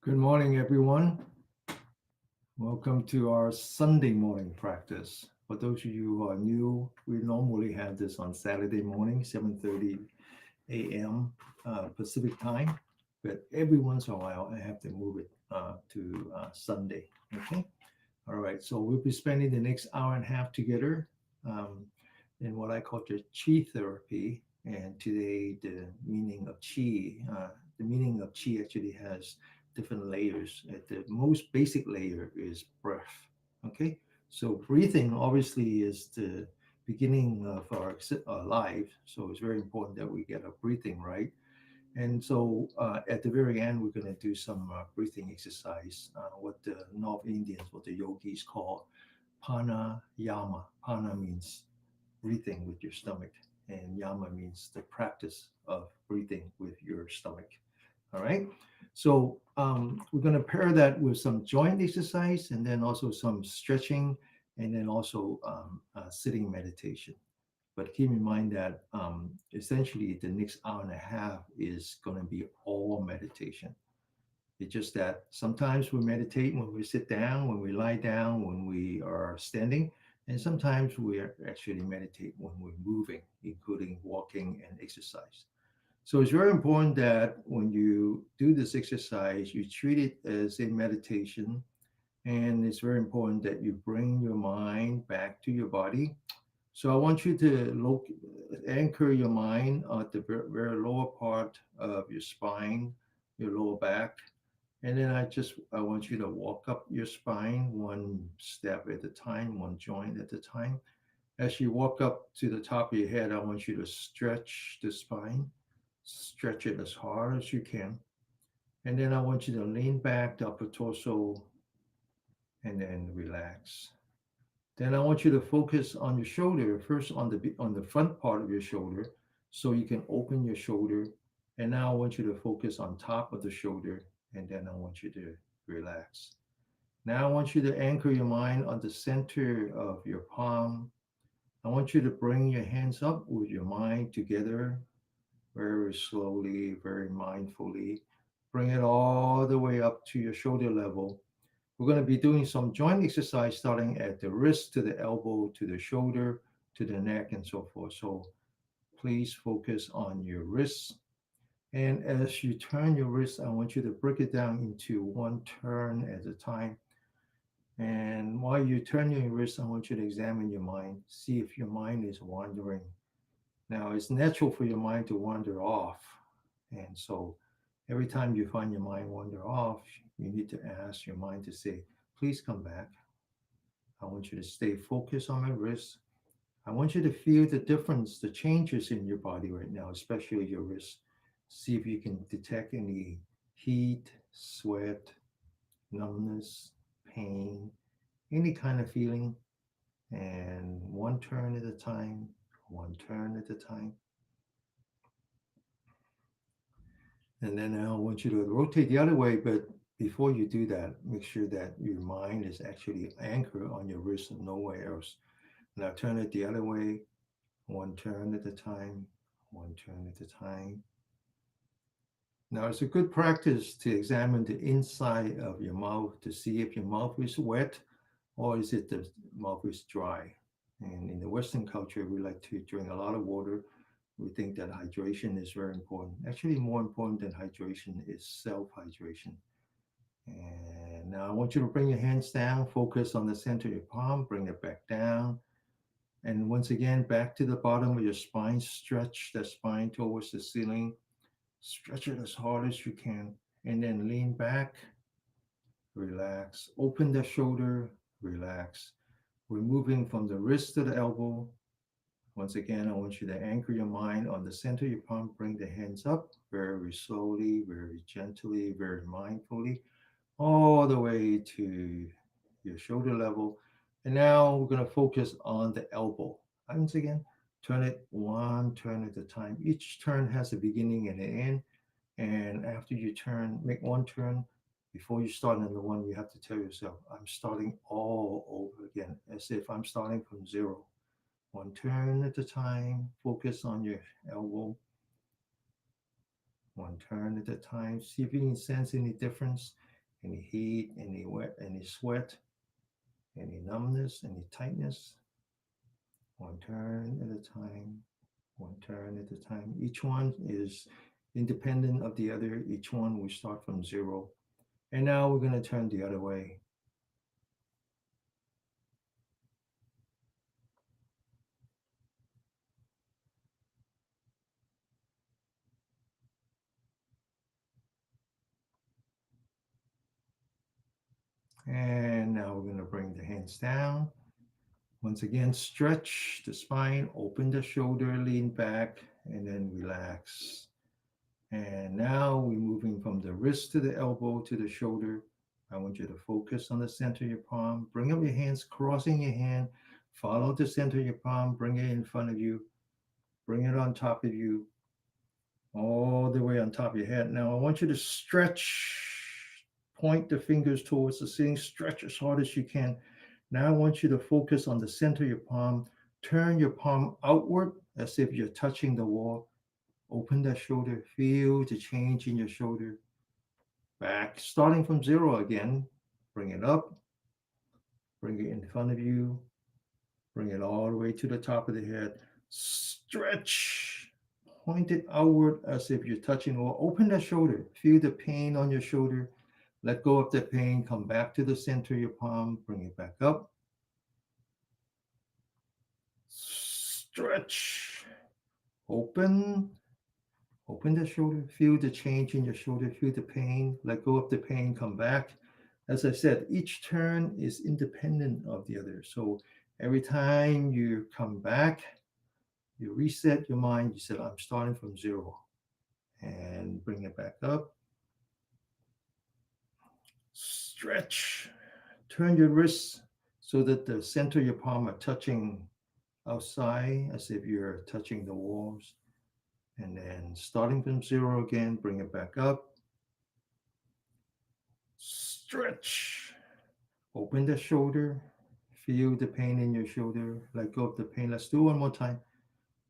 Good morning, everyone. Welcome to our Sunday morning practice. For those of you who are new, we normally have this on Saturday morning, 7:30 a.m. Pacific time, but every once in a while I have to move it to Sunday. Okay. All right. So we'll be spending the next hour and a half together um, in what I call the chi therapy. And today, the meaning of chi actually has different layers. At the most basic layer is breath. Okay. So breathing obviously is the beginning of our life. So it's very important that we get our breathing right. And so at the very end, we're going to do some breathing exercise, what the North Indians, what the yogis call pranayama. Prana means breathing with your stomach, and yama means the practice of breathing with your stomach. All right. So we're going to pair that with some joint exercise and then also some stretching and then also sitting meditation. But keep in mind that essentially the next hour and a half is going to be all meditation. It's just that sometimes we meditate when we sit down, when we lie down, when we are standing, and sometimes we actually meditate when we're moving, including walking and exercise. So it's very important that when you do this exercise, you treat it as a meditation. And it's very important that you bring your mind back to your body. So I want you to anchor your mind at the very lower part of your spine, your lower back, and then I want you to walk up your spine one step at a time, one joint at a time. As you walk up to the top of your head, I want you to stretch the spine, stretch it as hard as you can, and then I want you to lean back the upper torso and then relax. Then I want you to focus on your shoulder, first on the front part of your shoulder, so you can open your shoulder. And now I want you to focus on top of the shoulder, and then I want you to relax. Now I want you to anchor your mind on the center of your palm. I want you to bring your hands up with your mind together very slowly, very mindfully. Bring it all the way up to your shoulder level. We're going to be doing some joint exercise starting at the wrist to the elbow to the shoulder to the neck and so forth. So please focus on your wrists. And as you turn your wrist, I want you to break it down into one turn at a time. And while you turn your wrist, I want you to examine your mind, see if your mind is wandering. Now, it's natural for your mind to wander off. And so every time you find your mind wander off, you need to ask your mind to say, please come back. I want you to stay focused on my wrist. I want you to feel the difference, the changes in your body right now, especially your wrist. See if you can detect any heat, sweat, numbness, pain, any kind of feeling. And one turn at a time, one turn at a time. And then I want you to rotate the other way, but before you do that, make sure that your mind is actually anchored on your wrist and nowhere else. Now turn it the other way, one turn at a time, one turn at a time. Now it's a good practice to examine the inside of your mouth to see if your mouth is wet or is it the mouth is dry. And in the Western culture, we like to drink a lot of water. We think that hydration is very important. Actually, more important than hydration is self-hydration. And now I want you to bring your hands down, focus on the center of your palm, bring it back down. And once again, back to the bottom of your spine, stretch the spine towards the ceiling, stretch it as hard as you can, and then lean back, relax, open the shoulder, relax. We're moving from the wrist to the elbow. Once again, I want you to anchor your mind on the center of your palm, bring the hands up very slowly, very gently, very mindfully, all the way to your shoulder level. And now we're going to focus on the elbow. Once again, turn it one turn at a time. Each turn has a beginning and an end. And after you turn, make one turn. Before you start another one, you have to tell yourself, I'm starting all over again, as if I'm starting from zero. One turn at a time. Focus on your elbow. One turn at a time. See if you can sense any difference. any heat, any wet, any sweat, any numbness, any tightness. One turn at a time, one turn at a time. Each one is independent of the other. Each one we start from zero. And now we're going to turn the other way. And now we're going to bring the hands down. Once again, stretch the spine, open the shoulder, lean back, and then relax. And now we're moving from the wrist to the elbow to the shoulder. I want you to focus on the center of your palm. Bring up your hands, crossing your hand. Follow the center of your palm. Bring it in front of you. Bring it on top of you, all the way on top of your head. Now I want you to stretch, point the fingers towards the ceiling, stretch as hard as you can. Now I want you to focus on the center of your palm. Turn your palm outward as if you're touching the wall. Open that shoulder, feel the change in your shoulder. Back, starting from zero again. Bring it up, bring it in front of you, bring it all the way to the top of the head. Stretch, point it outward as if you're touching or open that shoulder. Feel the pain on your shoulder. Let go of the pain. Come back to the center of your palm. Bring it back up. Stretch. Open. Open the shoulder. Feel the change in your shoulder. Feel the pain. Let go of the pain. Come back. As I said, each turn is independent of the other. So every time you come back, you reset your mind. You said, I'm starting from zero. And bring it back up. Stretch. Turn your wrists so that the center of your palm are touching outside as if you're touching the walls. And then starting from zero again, bring it back up. Stretch. Open the shoulder. Feel the pain in your shoulder. Let go of the pain. Let's do one more time.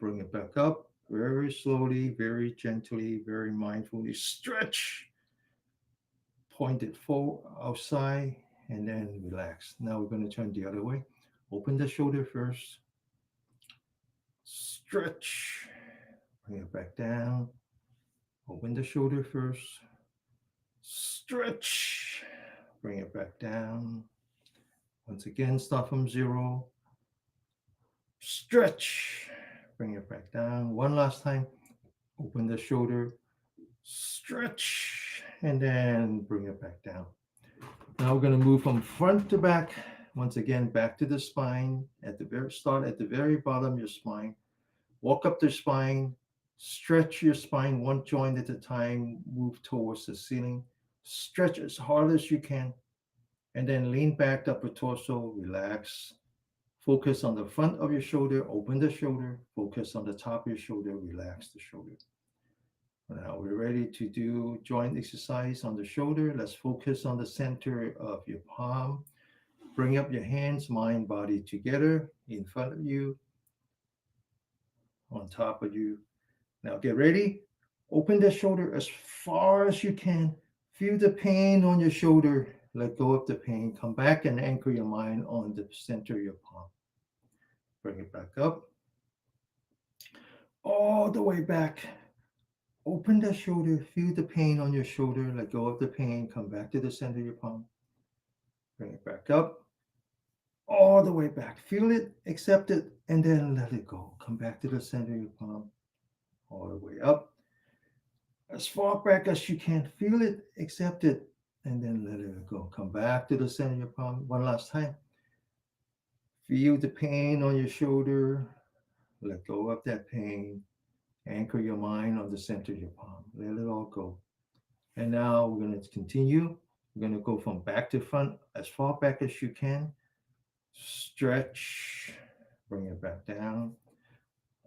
Bring it back up very slowly, very gently, very mindfully. Stretch. Point it forward outside and then relax. Now we're going to turn the other way. Open the shoulder first. Stretch. Bring it back down. Open the shoulder first. Stretch. Bring it back down. Once again, start from zero. Stretch. Bring it back down. One last time. Open the shoulder. Stretch. And then bring it back down. Now we're going to move from front to back. Once again, back to the spine. At the very start, at the very bottom of your spine. Walk up the spine. Stretch your spine one joint at a time. Move towards the ceiling. Stretch as hard as you can. And then lean back, upper torso. Relax. Focus on the front of your shoulder. Open the shoulder. Focus on the top of your shoulder. Relax the shoulder. Now we're ready to do joint exercise on the shoulder. Let's focus on the center of your palm. Bring up your hands, mind, body together in front of you, on top of you. Now get ready. Open the shoulder as far as you can. Feel the pain on your shoulder. Let go of the pain. Come back and anchor your mind on the center of your palm. Bring it back up. All the way back. Open the shoulder. Feel the pain on your shoulder. Let go of the pain. Come back to the center of your palm. Bring it back up. All the way back. Feel it, accept it, and then let it go. Come back to the center of your palm. All the way up. As far back as you can. Feel it, accept it, and then let it go. Come back to the center of your palm. One last time. Feel the pain on your shoulder. Let go of that pain. Anchor your mind on the center of your palm. Let it all go. And now we're going to continue. We're going to go from back to front as far back as you can. Stretch. Bring it back down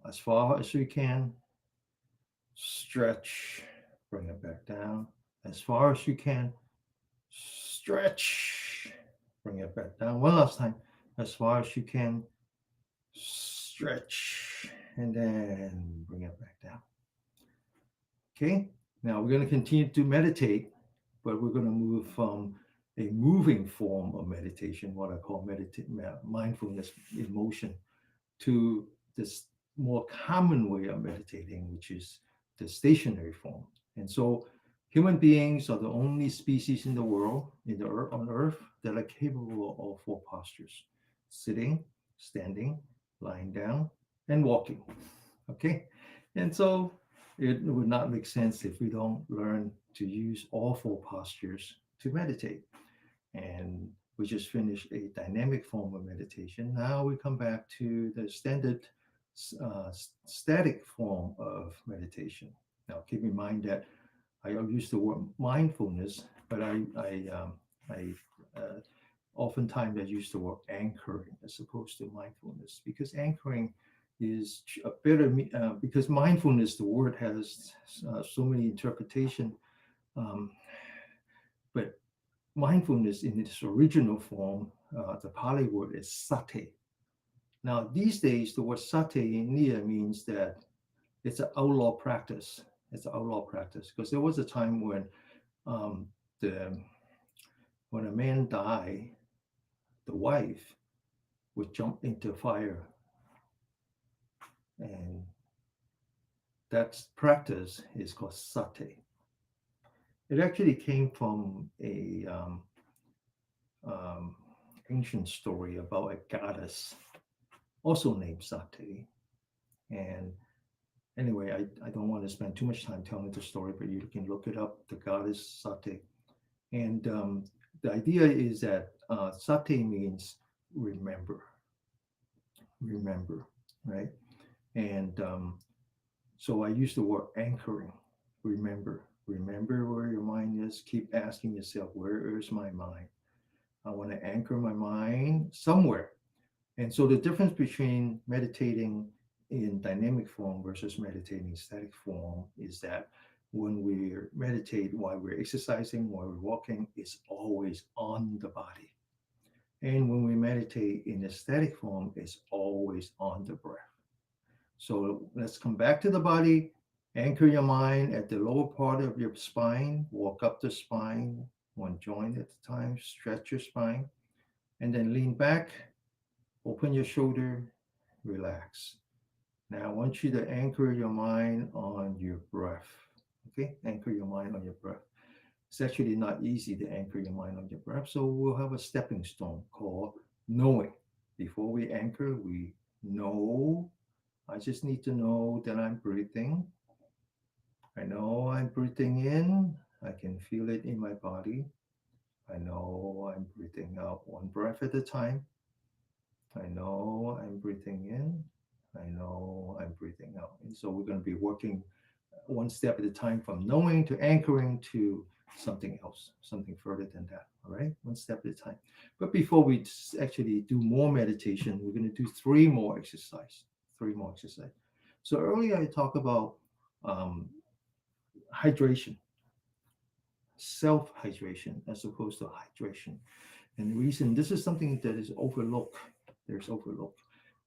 as far as you can. Stretch. Bring it back down as far as you can. Stretch. Bring it back down. One last time. As far as you can. Stretch. And then bring it back down. Okay. Now we're going to continue to meditate. but we're going to move from a moving form of meditation, what I call mindfulness in motion, to this more common way of meditating, which is the stationary form. And so human beings are the only species in the world, on Earth, that are capable of all four postures: sitting, standing, lying down, and walking. Okay? And so it would not make sense if we don't learn to use all four postures to meditate. And we just finished a dynamic form of meditation. Now we come back to the standard static form of meditation. Now, keep in mind that I use the word mindfulness, but I oftentimes I use the word anchoring as opposed to mindfulness, because anchoring is a better, because mindfulness, the word has so many interpretation, um, but mindfulness in its original form, the Pali word is sati. Now, these days, the word sati in India means that it's an outlaw practice. It's an outlaw practice because there was a time when um, the when a man died, the wife would jump into fire, and that practice is called sati. It actually came from a um, ancient story about a goddess also named Sati. And anyway, I don't want to spend too much time telling the story, but you can look it up, the goddess Sati. And the idea is that Sati means remember, remember, right? And so I use the word anchoring, remember, remember where your mind is. Keep asking yourself, where is my mind? I want to anchor my mind somewhere. And so the difference between meditating in dynamic form versus meditating in static form is that when we meditate while we're exercising, while we're walking, it's always on the body. And when we meditate in a static form, it's always on the breath. So let's come back to the body, anchor your mind at the lower part of your spine, walk up the spine, one joint at a time, stretch your spine, and then lean back, open your shoulder, relax. Now, I want you to anchor your mind on your breath. Okay, anchor your mind on your breath. It's actually not easy to anchor your mind on your breath, so we'll have a stepping stone called knowing. Before we anchor, we know. I just need to know that I'm breathing. I know I'm breathing in. I can feel it in my body. I know I'm breathing out one breath at a time. I know I'm breathing in. I know I'm breathing out. And so we're going to be working one step at a time from knowing to anchoring to something else, something further than that. All right, one step at a time. But before we actually do more meditation, we're going to do three more exercise. Three more exercise. So earlier I talked about um, hydration, self hydration, as opposed to hydration. And the reason this is something that is overlooked, there's overlooked.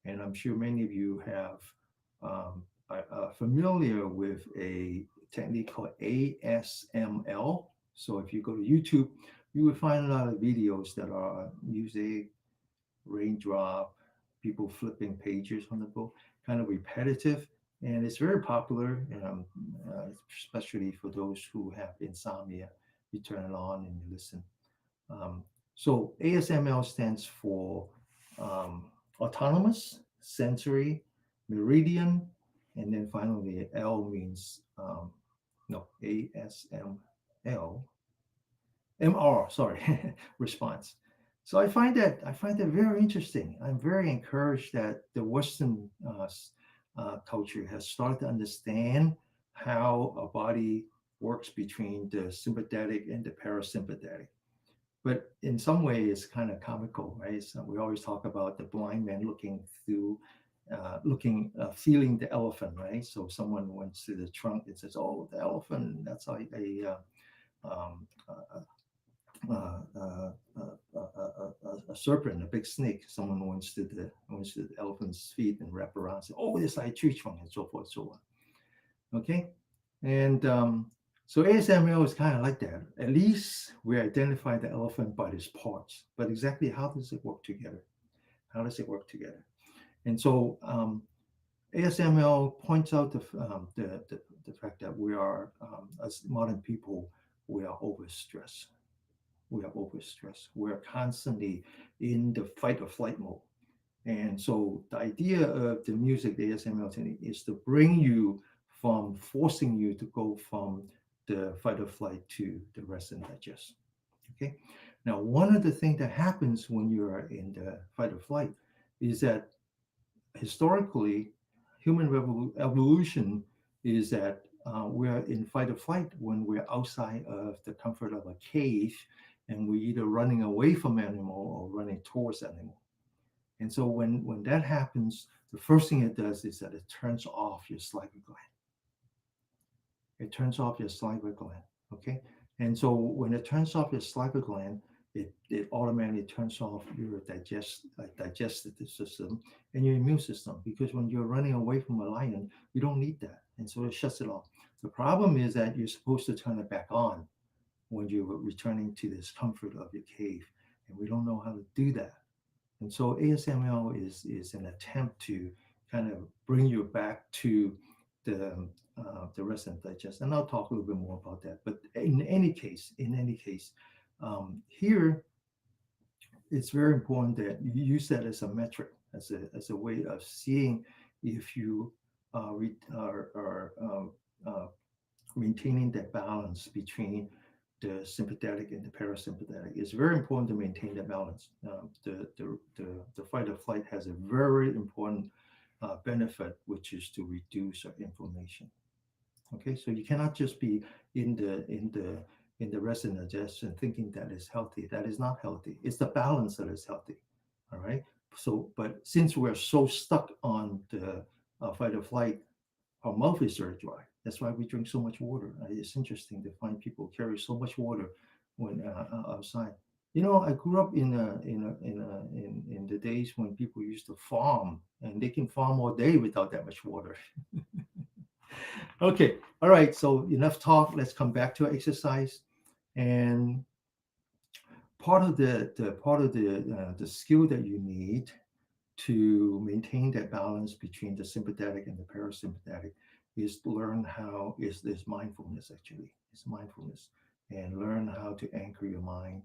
And I'm sure many of you have are familiar with a technique called ASML. So if you go to YouTube, you will find a lot of videos that are music, raindrop, people flipping pages on the book, kind of repetitive. And it's very popular, especially for those who have insomnia. You turn it on and you listen. Um, so ASML stands for um, autonomous, sensory, meridian, and then finally L means no ASML, MR, sorry, response. So I find that very interesting. I'm very encouraged that the Western culture has started to understand how a body works between the sympathetic and the parasympathetic. But in some way, it's kind of comical, right? So we always talk about the blind man looking through, feeling the elephant, right? So someone went to the trunk and says, "Oh, the elephant, that's um, uh, a serpent, a big snake." Someone wants to the elephant's feet and wrap around, and say, "Oh, it's like tree trunk," and so forth, so on. Okay, and So ASML is kind of like that. At least we identify the elephant by its parts, but exactly how does it work together? How does it work together? And so ASML points out the fact that we are, as modern people, we are overstressed. We are overstressed. We are constantly in the fight or flight mode. And so the idea of the music, the ASML technique, is to bring you from forcing you to go from the fight or flight to the rest and digest. Okay. Now, one of the things that happens when you are in the fight or flight is that historically, human evolution is that we're in fight or flight when we're outside of the comfort of a cave and we're either running away from animal or running towards animal. And so when that happens, the first thing it does is that it turns off your saliva gland. It turns off your saliva gland. Okay. And so when it turns off your saliva gland, it automatically turns off your digestive system and your immune system because when you're running away from a lion, you don't need that. And so it shuts it off. The problem is that you're supposed to turn it back on when you're returning to this comfort of your cave. And we don't know how to do that. And so ASML is an attempt to kind of bring you back to the rest and digest. And I'll talk a little bit more about that. But in any case, here it's very important that you use that as a metric, as a way of seeing if you are maintaining that balance between the sympathetic and the parasympathetic. It's very important to maintain that balance. The fight or flight has a very important benefit, which is to reduce our inflammation. Okay, so you cannot just be in the rest and digestion thinking that is healthy. That is not healthy. It's the balance that is healthy. All right. So, but since we're so stuck on the fight or flight, our mouth is very dry. That's why we drink so much water. It's interesting to find people carry so much water when outside. You know, I grew up in the days when people used to farm, and they can farm all day without that much water. Okay, all right. So enough talk. Let's come back to exercise. And part of the skill that you need to maintain that balance between the sympathetic and the parasympathetic is to learn how is this mindfulness actually. It's mindfulness and learn how to anchor your mind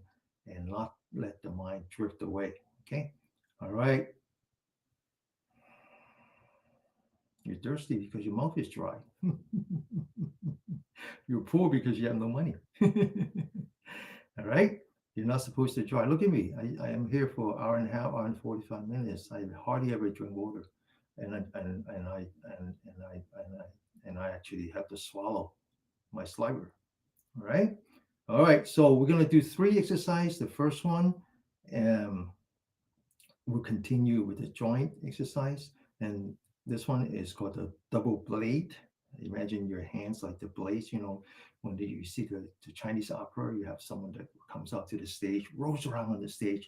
and not let the mind drift away. Okay. All right. You're thirsty because your mouth is dry. You're poor because you have no money. All right. You're not supposed to try. Look at me. I am here for an hour and a half, hour and 45 minutes. I hardly ever drink water. And I and I and I actually have to swallow my saliva. All right. All right. So we're gonna do three exercises. The first one, um, we'll continue with the joint exercise. And this one is called the double blade. Imagine your hands like the blades, when you see the Chinese opera, you have someone that comes out to the stage, rolls around on the stage,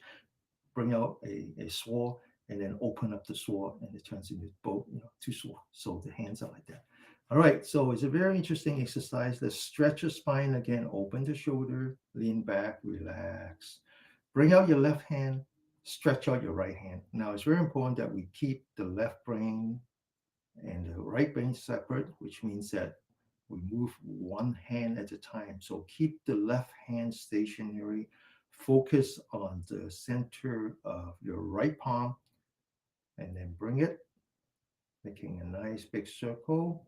bring out a sword, and then open up the sword, and it turns into both, two swords. So the hands are like that. All right, so it's a very interesting exercise. Let's stretch your spine again, open the shoulder, lean back, relax. Bring out your left hand, stretch out your right hand. Now, it's very important that we keep the left brain and the right brain separate, which means that we move one hand at a time. So keep the left hand stationary. Focus on the center of your right palm and then bring it, making a nice big circle.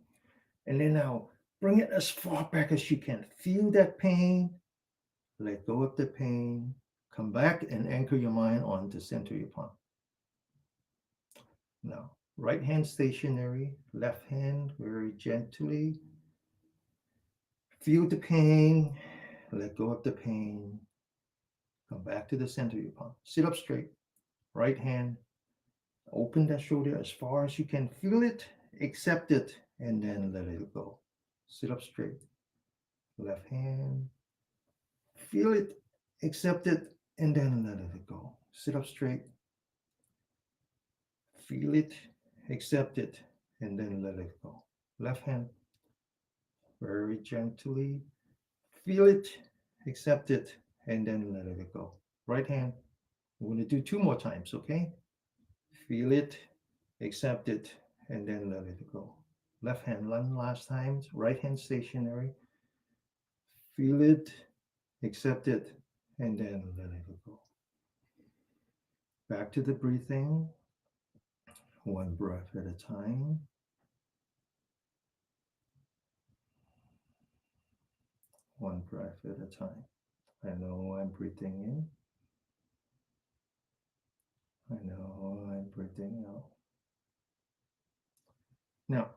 And then now bring it as far back as you can. Feel that pain. Let go of the pain. Come back and anchor your mind on the center of your palm. Now, right hand stationary, left hand very gently. Feel the pain. Let go of the pain. Come back to the center of your palm. Sit up straight. Right hand. Open that shoulder as far as you can. Feel it. Accept it. And then let it go. Sit up straight. Left hand. Feel it. Accept it. And then let it go. Sit up straight. Feel it. Accept it. And then let it go. Left hand. Very gently. Feel it, accept it, and then let it go. Right hand, we're going to do two more times, okay? Feel it, accept it, and then let it go. Left hand, one last time. Right hand stationary. Feel it, accept it, and then let it go. Back to the breathing, one breath at a time. One breath at a time. I know I'm breathing in. I know I'm breathing out. Now,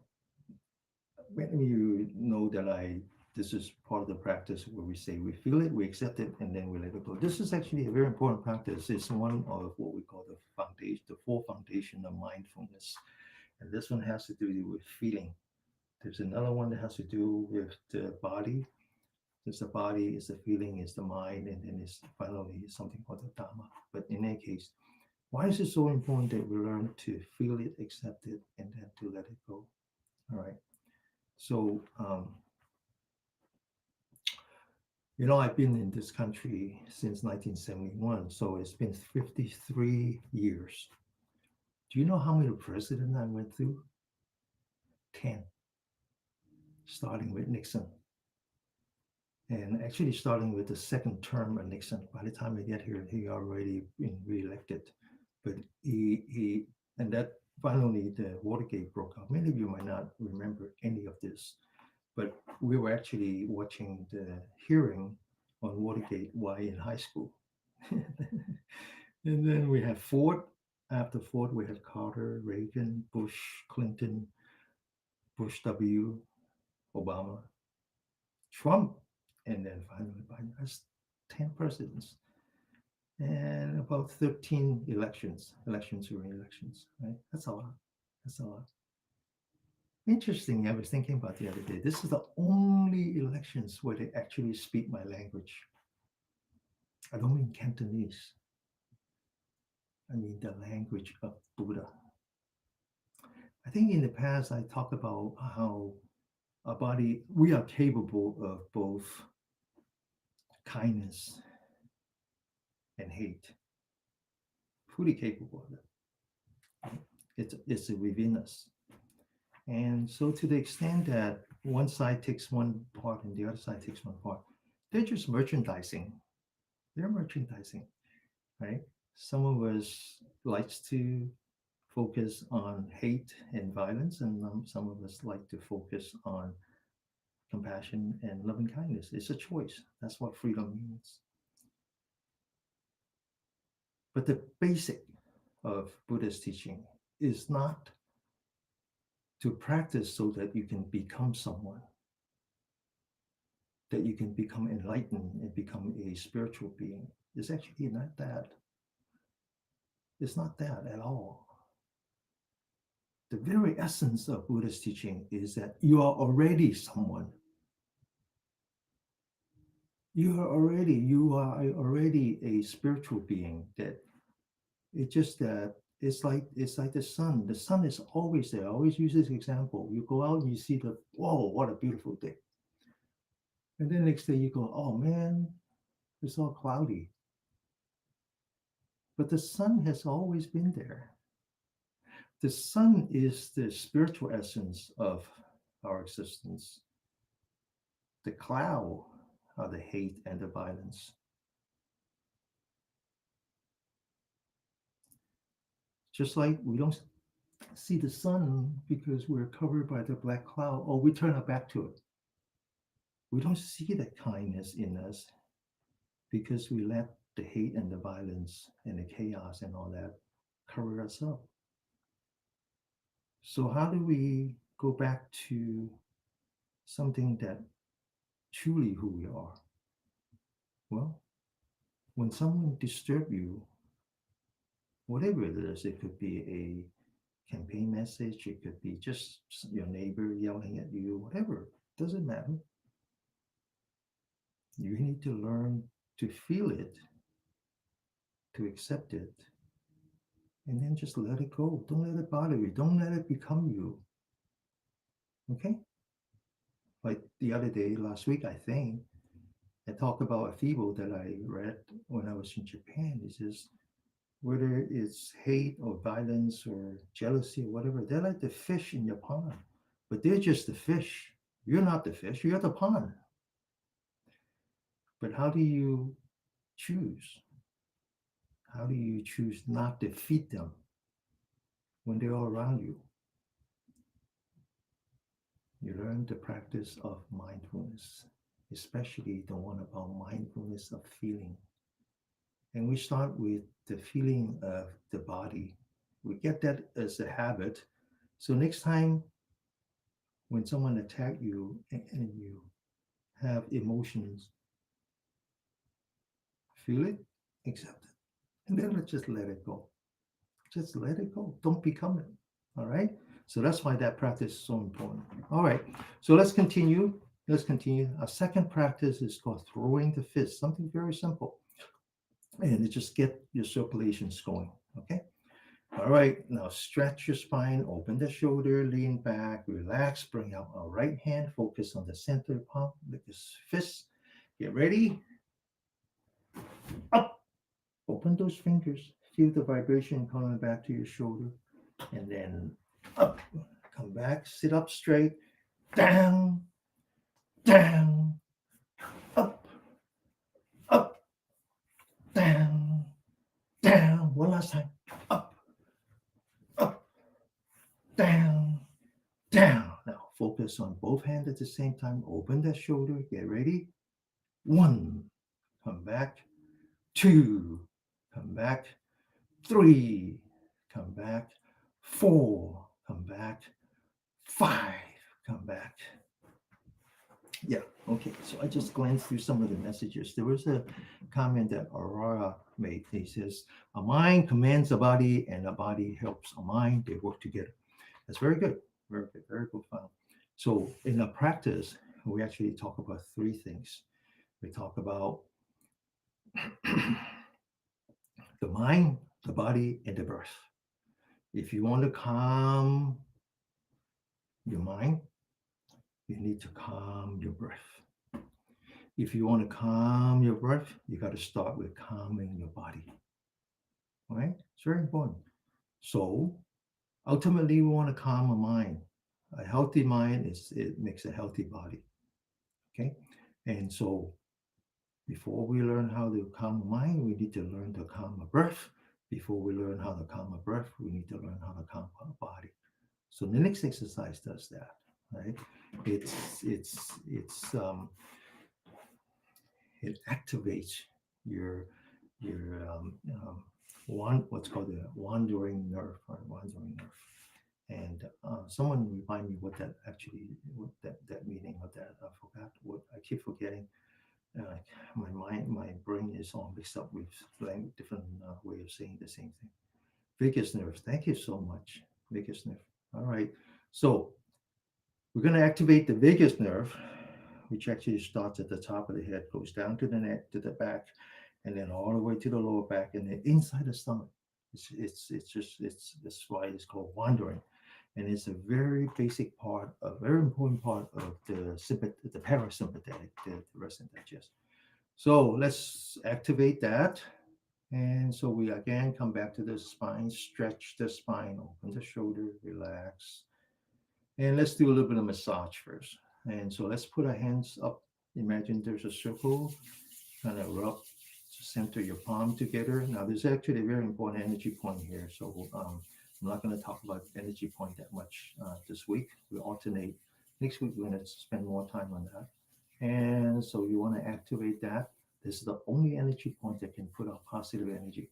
when you know that this is part of the practice where we say we feel it, we accept it, and then we let it go. This is actually a very important practice. It's one of what we call the foundation, the four foundation of mindfulness. And this one has to do with feeling. There's another one that has to do with the body. There's the body, is the feeling, is the mind, and then it's finally something called the Dharma. But in any case, why is it so important that we learn to feel it, accept it, and then to let it go? All right. So, I've been in this country since 1971, so it's been 53 years. Do you know how many presidents I went through? 10, starting with Nixon. And actually, starting with the second term of Nixon. By the time I get here, he already been reelected. But and that finally the Watergate broke out. Many of you might not remember any of this, but we were actually watching the hearing on Watergate while in high school. And then we have Ford. After Ford, we had Carter, Reagan, Bush, Clinton, Bush W, Obama, Trump, and then finally Biden. That's 10 presidents and about 13 elections during elections, right? That's a lot. That's a lot. Interesting, I was thinking about the other day. This is the only elections where they actually speak my language. I don't mean Cantonese. I mean the language of Buddha. I think in the past I talked about how our body, we are capable of both kindness and hate. Fully capable of it. It's within us. And so to the extent that one side takes one part and the other side takes one part, they're just merchandising. They're merchandising, right? Some of us likes to focus on hate and violence, and some of us like to focus on compassion and loving kindness. It's a choice. That's what freedom means. But the basic of Buddha's teaching is not to practice so that you can become someone, that you can become enlightened and become a spiritual being. It's actually not that. It's not that at all. The very essence of Buddha's teaching is that you are already someone. You are already a spiritual being. That it's just that it's like the sun. The sun is always there. I always use this example. You go out and you see the whoa, what a beautiful day. And then next day you go, oh man, it's all cloudy. But the sun has always been there. The sun is the spiritual essence of our existence. The cloud are the hate and the violence. Just like we don't see the sun because we're covered by the black cloud, or we turn our back to it. We don't see the kindness in us because we let the hate and the violence and the chaos and all that cover us up. So, how do we go back to something that truly who we are? Well, when someone disturbs you, whatever it is, it could be a campaign message, it could be just your neighbor yelling at you, whatever, doesn't matter. You need to learn to feel it, to accept it, and then just let it go. Don't let it bother you. Don't let it become you. Okay? Like the other day, last week, I think, I talk about a fable that I read when I was in Japan. It says whether it's hate or violence or jealousy or whatever, they're like the fish in your pond, but they're just the fish. You're not the fish, you're the pond. But how do you choose? How do you choose not to feed them when they're all around you? You learn the practice of mindfulness, especially the one about mindfulness of feeling. And we start with the feeling of the body. We get that as a habit. So next time when someone attack you and you have emotions, feel it, accept it, and then let's just let it go. Just let it go. Don't become it. All right. So that's why that practice is so important. All right. So let's continue. Let's continue. Our second practice is called throwing the fist. Something very simple, and it just get your circulations going. Okay. All right. Now stretch your spine, open the shoulder, lean back, relax. Bring out our right hand. Focus on the center palm. Like this fist. Get ready. Up. Open those fingers. Feel the vibration coming back to your shoulder. And then up. Come back. Sit up straight. Down. Down. Up. Up. Down. Down. One last time. Up. Up. Down. Down. Now focus on both hands at the same time. Open that shoulder. Get ready. One. Come back. Two. Come back. Three. Come back. Four. Come back. Five. Come back. Yeah. Okay. So I just glanced through some of the messages. There was a comment that Aurora made. He says, "A mind commands a body, and a body helps a mind. They work together." That's very good. Very good. Very profound. So in a practice, we actually talk about three things. We talk about the mind, the body, and the breath. If you want to calm your mind, you need to calm your breath. If you want to calm your breath, you got to start with calming your body. All right? It's very important. So ultimately, we want to calm a mind. A healthy mind is it makes a healthy body. Okay, and so before we learn how to calm a mind, we need to learn to calm a breath. Before we learn how to calm a breath, we need to learn how to calm our body. So the next exercise does that. Right? It's it activates your your what's called the wandering nerve or wandering nerve. And someone remind me what that actually what that meaning of that. I forgot what I keep forgetting. Uh, my mind, my brain is all mixed up with different way of saying the same thing. Vagus nerve. Thank you so much. Vagus nerve. All right. So we're going to activate the vagus nerve, which actually starts at the top of the head, goes down to the neck, to the back, and then all the way to the lower back, and then inside the stomach. It's that's why it's called wandering, and it's a very basic part, a very important part of the parasympathetic, the rest and digest. So let's activate that. And so we again come back to the spine, stretch the spine, open the shoulder, relax. And let's do a little bit of massage first. And so let's put our hands up. Imagine there's a circle, kind of rub to center your palm together. Now, there's actually a very important energy point here. So I'm not going to talk about energy point that much this week. We alternate. Next week, we're going to spend more time on that. And so you want to activate that. This is the only energy point that can put out positive energy.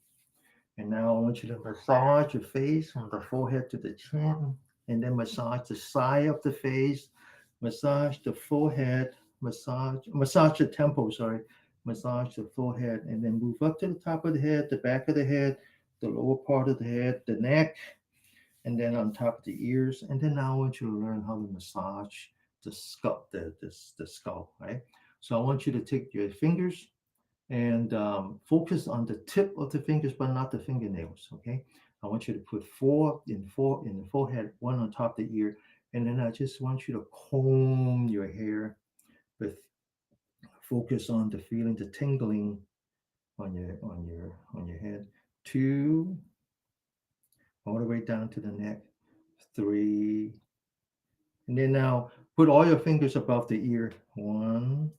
And now I want you to massage your face from the forehead to the chin, and then massage the side of the face, massage the forehead, massage the temple, sorry, massage the forehead, and then move up to the top of the head, the back of the head, the lower part of the head, the neck, and then on top of the ears. And then now I want you to learn how to massage the skull, the skull, right? So I want you to take your fingers and focus on the tip of the fingers, but not the fingernails. Okay. I want you to put four in the forehead, one on top of the ear, and then I just want you to comb your hair with Focus on the feeling, the tingling on your head. Two, all the way down to the neck. Three, and then now put all your fingers above the ear. One,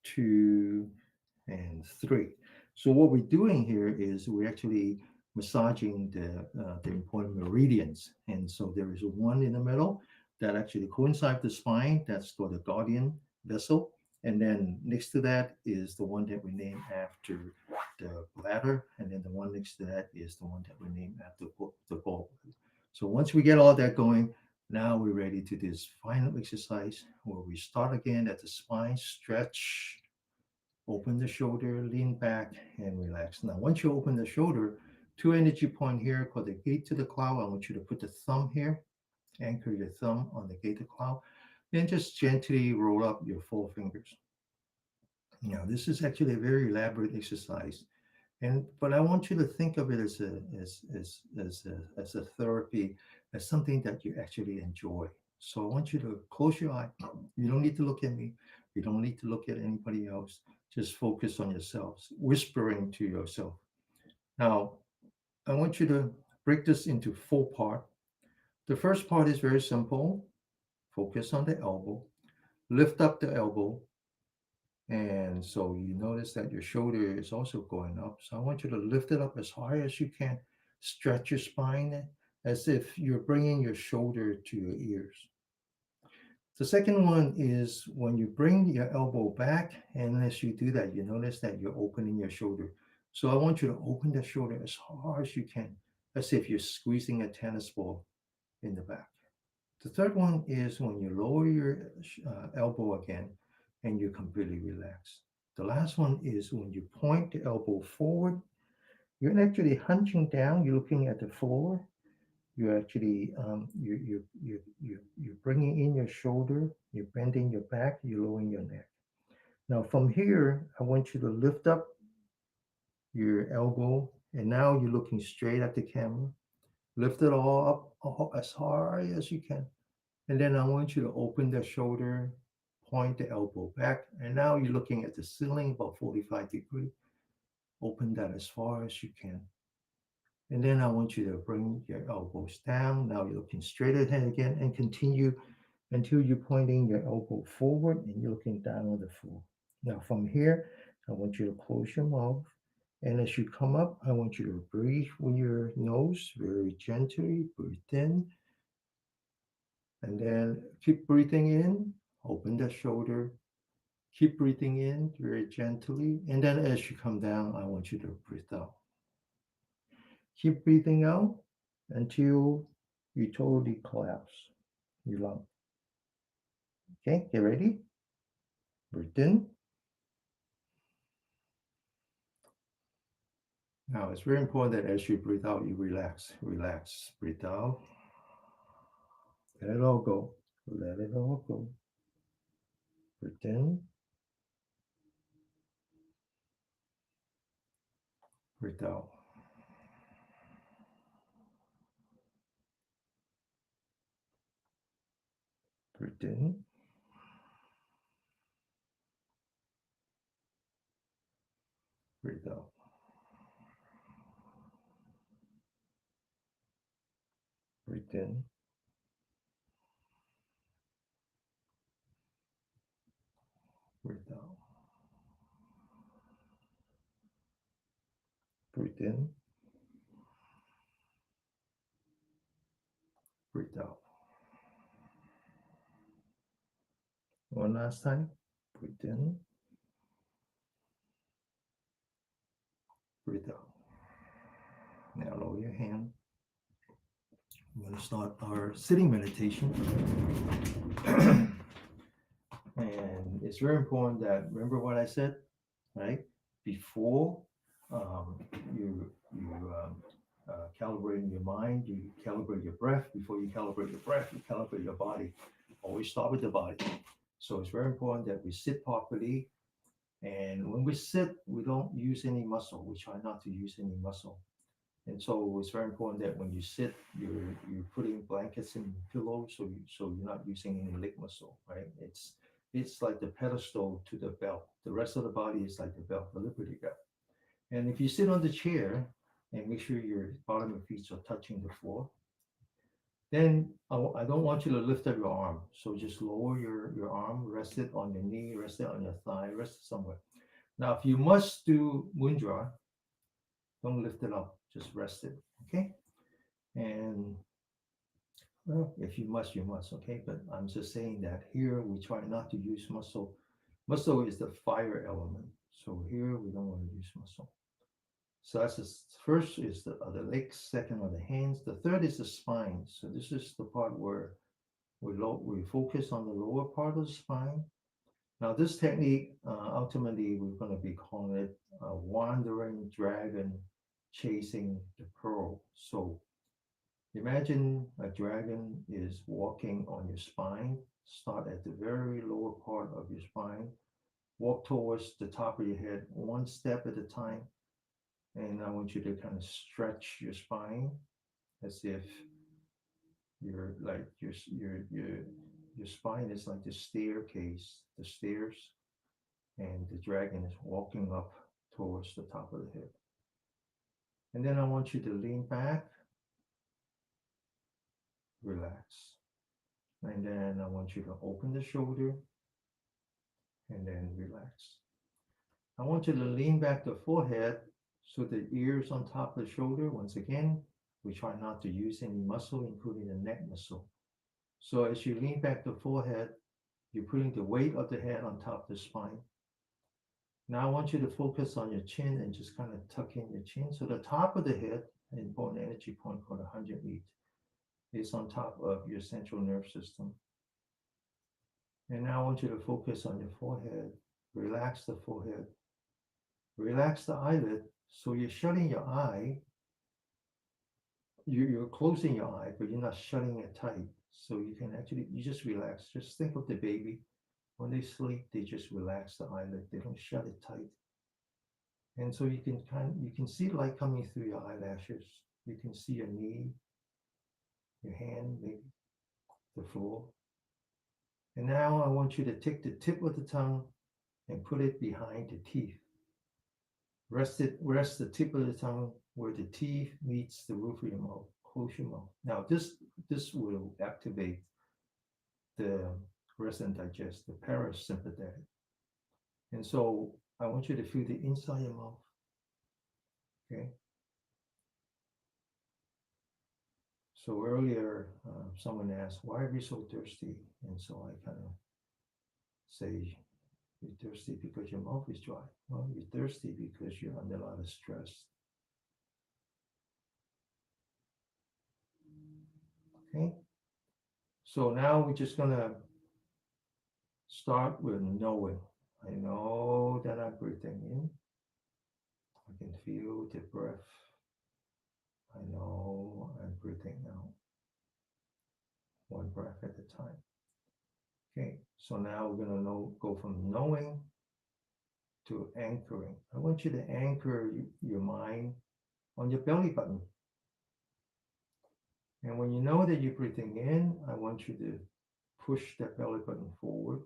two, and three. So what we're doing here is we're actually massaging the important meridians, and so there is one in the middle that actually coincides the spine. That's called the guardian vessel, and then next to that is the one that we name after the bladder, and then the one next to that is the one that we name after the gallbladder. So once we get all that going, now we're ready to do this final exercise where we start again at the spine, stretch. Open the shoulder, lean back, and relax. Now, once you open the shoulder, two energy point here called the gate to the cloud. I want you to put the thumb here, anchor your thumb on the gate to cloud, then just gently roll up your four fingers. Now, this is actually a very elaborate exercise, and but I want you to think of it as a therapy, as something that you actually enjoy. So I want you to close your eye. You don't need to look at me. You don't need to look at anybody else. Just focus on yourselves, whispering to yourself. Now, I want you to break this into four parts. The first part is very simple. Focus on the elbow. Lift up the elbow. And so you notice that your shoulder is also going up. So I want you to lift it up as high as you can. Stretch your spine as if you're bringing your shoulder to your ears. The second one is when you bring your elbow back, and as you do that, you notice that you're opening your shoulder. So I want you to open the shoulder as hard as you can, as if you're squeezing a tennis ball in the back. The third one is when you lower your elbow again and you completely relax. The last one is when you point the elbow forward, you're actually hunching down, you're looking at the floor. You're actually you're bringing in your shoulder, you're bending your back, you're lowering your neck. Now from here, I want you to lift up your elbow, and now you're looking straight at the camera. Lift it all up as high as you can. And then I want you to open the shoulder, point the elbow back, and now you're looking at the ceiling about 45 degrees. Open that as far as you can. And then I want you to bring your elbows down. Now you're looking straight ahead again and continue until you're pointing your elbow forward and you're looking down on the floor. Now from here, I want you to close your mouth. And as you come up, I want you to breathe with your nose very gently. Breathe in. And then keep breathing in. Open the shoulder. Keep breathing in very gently. And then as you come down, I want you to breathe out. Keep breathing out until you totally collapse your lung. Okay, get ready. Breathe in. Now it's very important that as you breathe out, you relax. Relax. Breathe out. Let it all go. Let it all go. Breathe in. Breathe out. Breathe in. Breathe out. Breathe in. Breathe out. Breathe in. Breathe out. One last time. Breathe in. Breathe out. Now lower your hand. We're going to start our sitting meditation. And it's very important that remember what I said, right? Before um, you calibrate your mind, you calibrate your breath. Before you calibrate your breath, you calibrate your body. Always start with the body. So it's very important that we sit properly. And when we sit, we don't use any muscle. We try not to use any muscle. And so it's very important that when you sit, you're putting blankets and pillows, so you're not using any leg muscle, right? It's like the pedestal to the belt. The rest of the body is like the belt, the Liberty Belt. And if you sit on the chair and make sure your bottom of your feet are touching the floor, then I don't want you to lift up your arm. So just lower your arm, rest it on your knee, rest it on your thigh, rest it somewhere. Now, if you must do mudra, don't lift it up, just rest it. Okay. And well, if you must, you must. Okay. But I'm just saying that here we try not to use muscle. Muscle is the fire element. So here we don't want to use muscle. So that's the first is the legs, second are the hands. The third is the spine. So this is the part where we focus on the lower part of the spine. Now this technique, ultimately, we're going to be calling it wandering dragon chasing the pearl. So imagine a dragon is walking on your spine. Start at the very lower part of your spine. Walk towards the top of your head, one step at a time. And I want you to kind of stretch your spine as if you're like your spine is like the staircase, the stairs, and the dragon is walking up towards the top of the head. And then I want you to lean back, relax. And then I want you to open the shoulder and then relax. I want you to lean back the forehead so the ears on top of the shoulder. Once again, we try not to use any muscle, including the neck muscle. So as you lean back the forehead, you're putting the weight of the head on top of the spine. Now I want you to focus on your chin and just kind of tuck in your chin. So the top of the head, an important energy point called 108, is on top of your central nerve system. And now I want you to focus on your forehead. Relax the forehead. Relax the eyelid. So you're shutting your eye. You're closing your eye, but you're not shutting it tight. So you can actually, you just relax. Just think of the baby. When they sleep, they just relax the eyelid. They don't shut it tight. And so you can see light coming through your eyelashes. You can see your knee, your hand, maybe the floor. And now I want you to take the tip of the tongue and put it behind the teeth. Rest the tip of the tongue where the teeth meets the roof of your mouth. Close your mouth. Now this will activate the rest and digest, the parasympathetic. And so I want you to feel the inside of your mouth. Okay. So earlier, someone asked, "Why are we so thirsty?" And so I kind of say, "You're thirsty because your mouth is dry." Well, you're thirsty because you're under a lot of stress. Okay. So now we're just gonna start with knowing. I know that I'm breathing in. I can feel the breath. I know I'm breathing out. One breath at a time. Okay. So now we're gonna go from knowing to anchoring. I want you to anchor your mind on your belly button. And when you know that you're breathing in, I want you to push that belly button forward.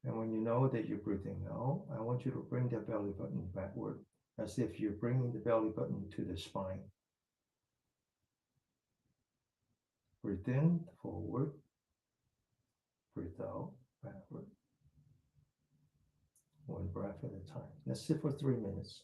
And when you know that you're breathing out, I want you to bring that belly button backward as if you're bringing the belly button to the spine. Breathe in, forward. Breathe out, backward. One breath at a time. Let's sit for 3 minutes.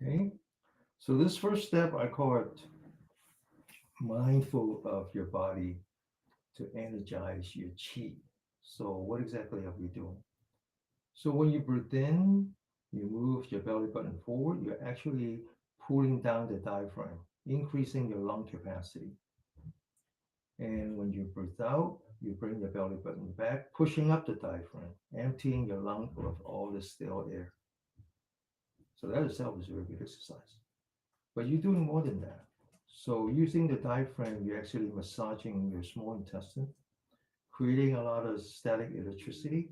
Okay. So this first step, I call it mindful of your body to energize your chi. So what exactly are we doing? So when you breathe in, you move your belly button forward, you're actually pulling down the diaphragm, increasing your lung capacity. And when you breathe out, you bring your belly button back, pushing up the diaphragm, emptying your lung of all the stale air. So that itself is a very good exercise. But you're doing more than that. So using the diaphragm, you're actually massaging your small intestine, creating a lot of static electricity.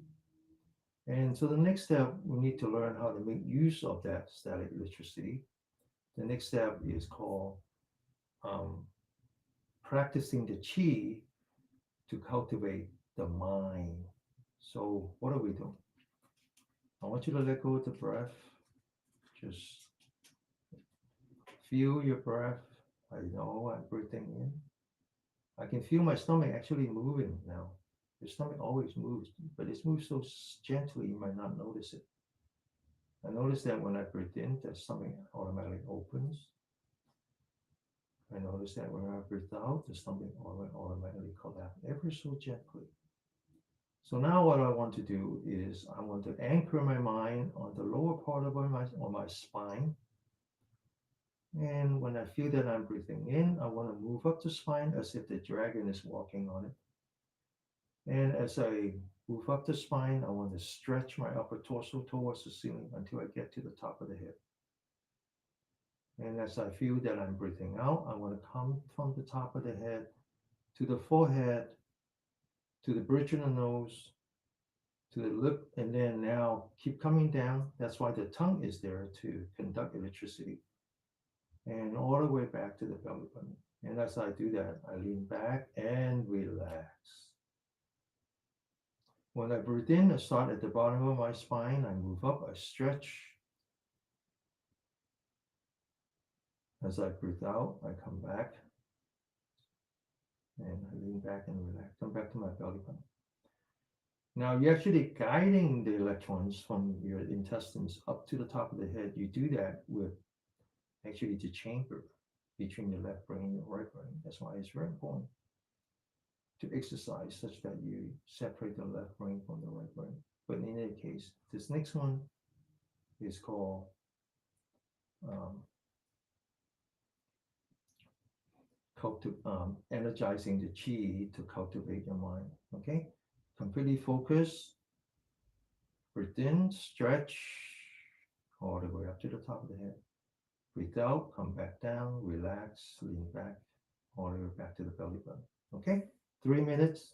And so the next step, we need to learn how to make use of that static electricity. The next step is called um, practicing the chi to cultivate the mind. So what are we doing? I want you to let go of the breath. Just feel your breath. I know I'm breathing in. I can feel my stomach actually moving now. Your stomach always moves, but it moves so gently you might not notice it. I notice that when I breathe in, the stomach automatically opens. I notice that when I breathe out, the stomach automatically collapses ever so gently. So now what I want to do is I want to anchor my mind on the lower part of my spine. And when I feel that I'm breathing in, I want to move up the spine as if the dragon is walking on it. And as I move up the spine, I want to stretch my upper torso towards the ceiling until I get to the top of the head. And as I feel that I'm breathing out, I want to come from the top of the head to the forehead, to the bridge of the nose, to the lip, and then now keep coming down. That's why the tongue is there to conduct electricity. And all the way back to the belly button. And as I do that, I lean back and relax. When I breathe in, I start at the bottom of my spine. I move up, I stretch. As I breathe out, I come back and I lean back and relax. Come back to my belly button. Now you're actually guiding the electrons from your intestines up to the top of the head. You do that with actually the chamber between the left brain and the right brain. That's why it's very important to exercise such that you separate the left brain from the right brain. But in any case, this next one is called um, energizing the chi to cultivate your mind. Okay, completely focus, breathe in, stretch all the way up to the top of the head. Breathe out, come back down, relax, lean back, all the way back to the belly button. Okay, 3 minutes.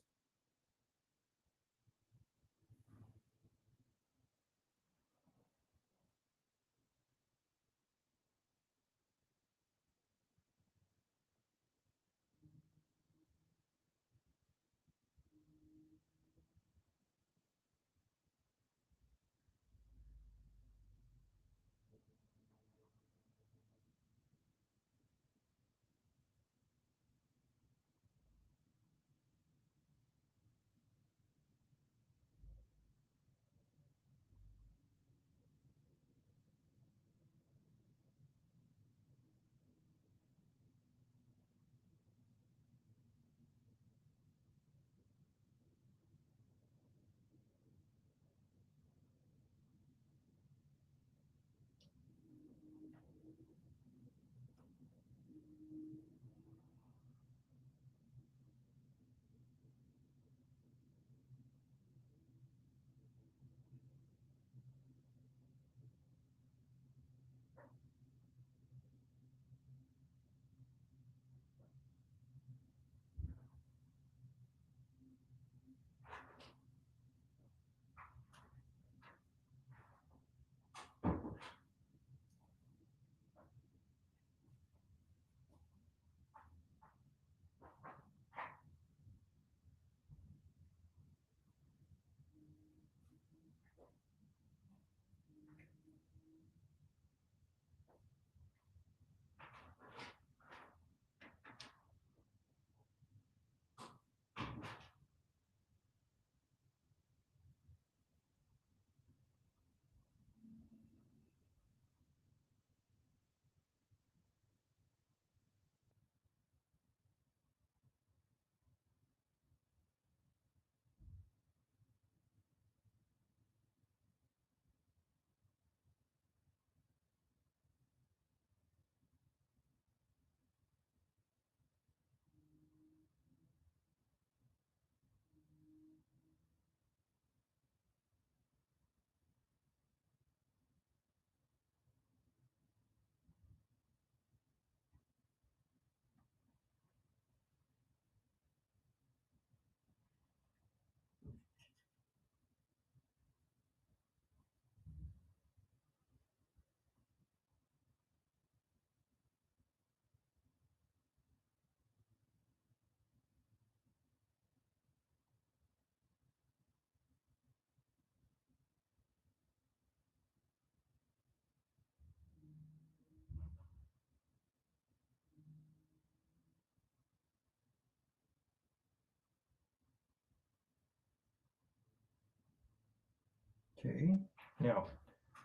Okay. Now,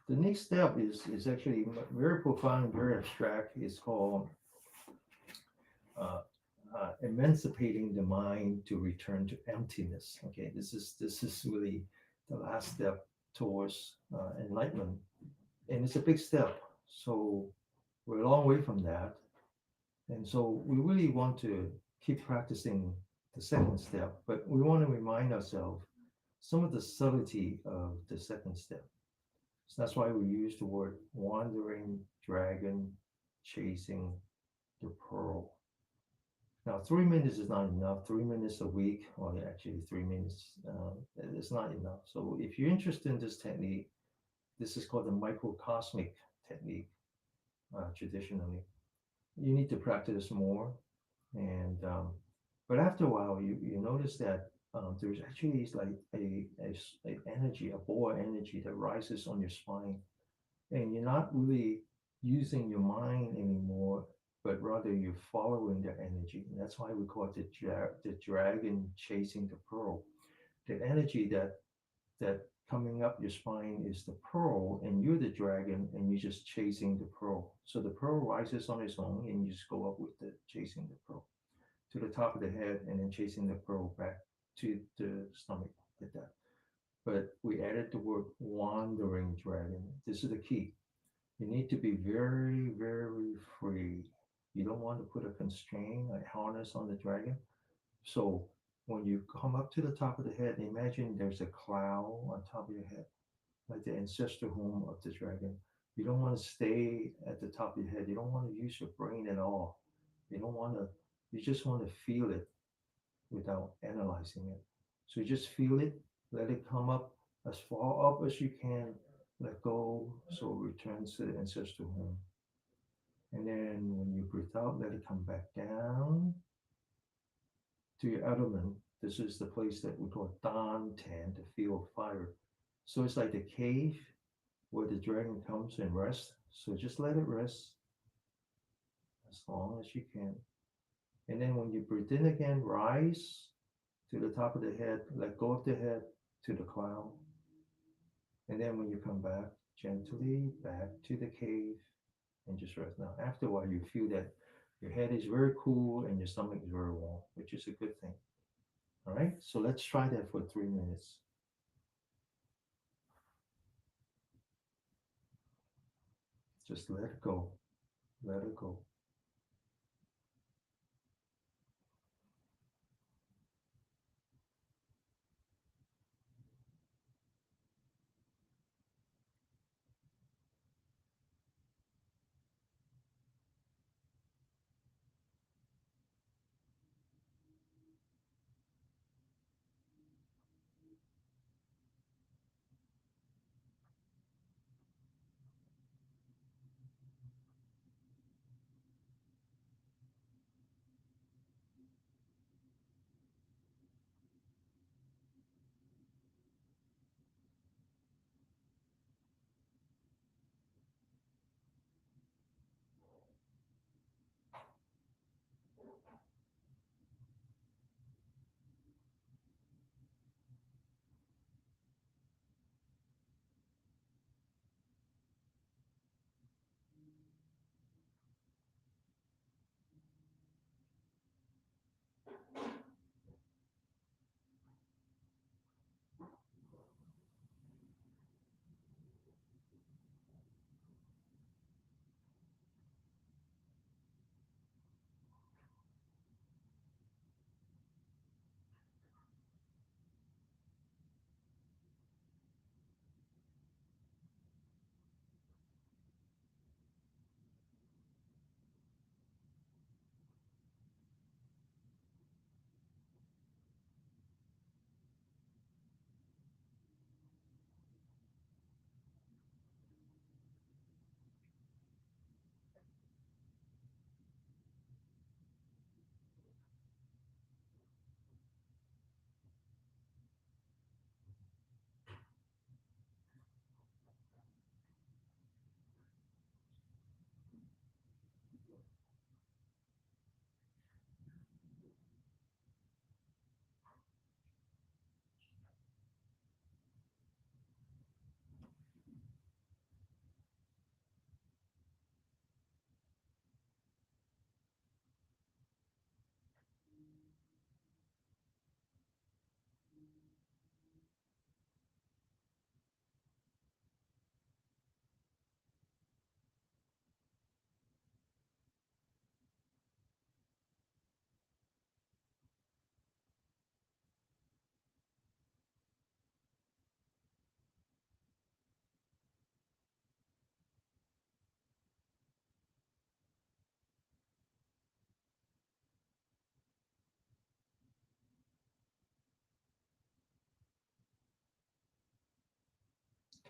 the next step is actually very profound, very abstract. It's called uh, emancipating the mind to return to emptiness. Okay, this is really the last step towards enlightenment, and it's a big step. So we're a long way from that, and so we really want to keep practicing the second step, but we want to remind ourselves some of the subtlety of the second step. So that's why we use the word wandering dragon chasing the pearl. Now, 3 minutes is not enough. 3 minutes a week, or actually 3 minutes, is not enough. So, if you're interested in this technique, this is called the microcosmic technique, traditionally. You need to practice more, and but after a while, you notice that there's actually is like a energy, a ball energy that rises on your spine, and you're not really using your mind anymore, but rather you're following the energy. And that's why we call it the dragon chasing the pearl. The energy that coming up your spine is the pearl, and you're the dragon, and you're just chasing the pearl. So the pearl rises on its own, and you just go up with the chasing the pearl to the top of the head, and then chasing the pearl back to the stomach like that. But we added the word wandering dragon. This is the key. You need to be very, very free. You don't want to put a constraint, like harness on the dragon. So when you come up to the top of the head, imagine there's a cloud on top of your head, like the ancestor home of the dragon. You don't want to stay at the top of your head. You don't want to use your brain at all. You don't want to, you just want to feel it without analyzing it. So you just feel it, let it come up as far up as you can, let go, so it returns to the ancestral home. And then when you breathe out, let it come back down to your abdomen. This is the place that we call Dan Tan, the field of fire. So it's like the cave where the dragon comes and rests. So just let it rest as long as you can. And then when you breathe in again, rise to the top of the head, let go of the head to the cloud. And then when you come back, gently back to the cave and just rest. Now, after a while, you feel that your head is very cool and your stomach is very warm, which is a good thing. All right, so let's try that for 3 minutes. Just let it go, let it go.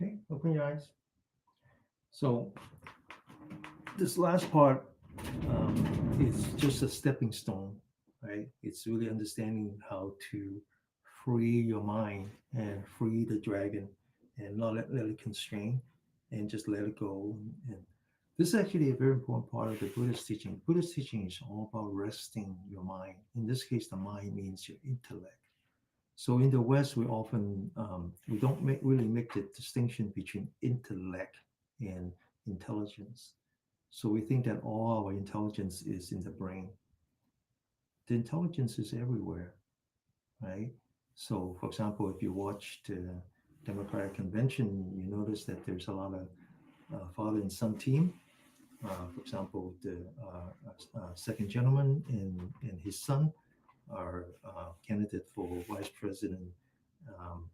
Okay, open your eyes. So this last part is just a stepping stone, right? It's really understanding how to free your mind and free the dragon and not let it constrain and just let it go. And this is actually a very important part of the Buddhist teaching. Buddhist teaching is all about resting your mind. In this case, the mind means your intellect. So in the West, we often we don't really make the distinction between intellect and intelligence. So we think that all our intelligence is in the brain. The intelligence is everywhere, right? So, for example, if you watch the Democratic Convention, you notice that there's a lot of father and son team. For example, the second gentleman and his son are candidate for vice president, um,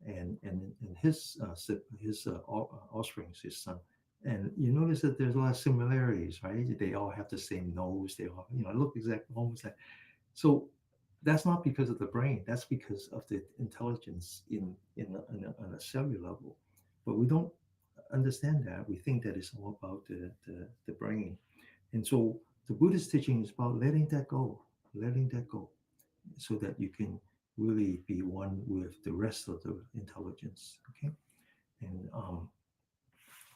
and his offspring, his son. And you notice that there's a lot of similarities, right? They all have the same nose. They all, look exactly almost like. So that's not because of the brain. That's because of the intelligence on a cellular level. But we don't understand that. We think that it's all about the brain. And so the Buddhist teaching is about letting that go, so that you can really be one with the rest of the intelligence. Okay, and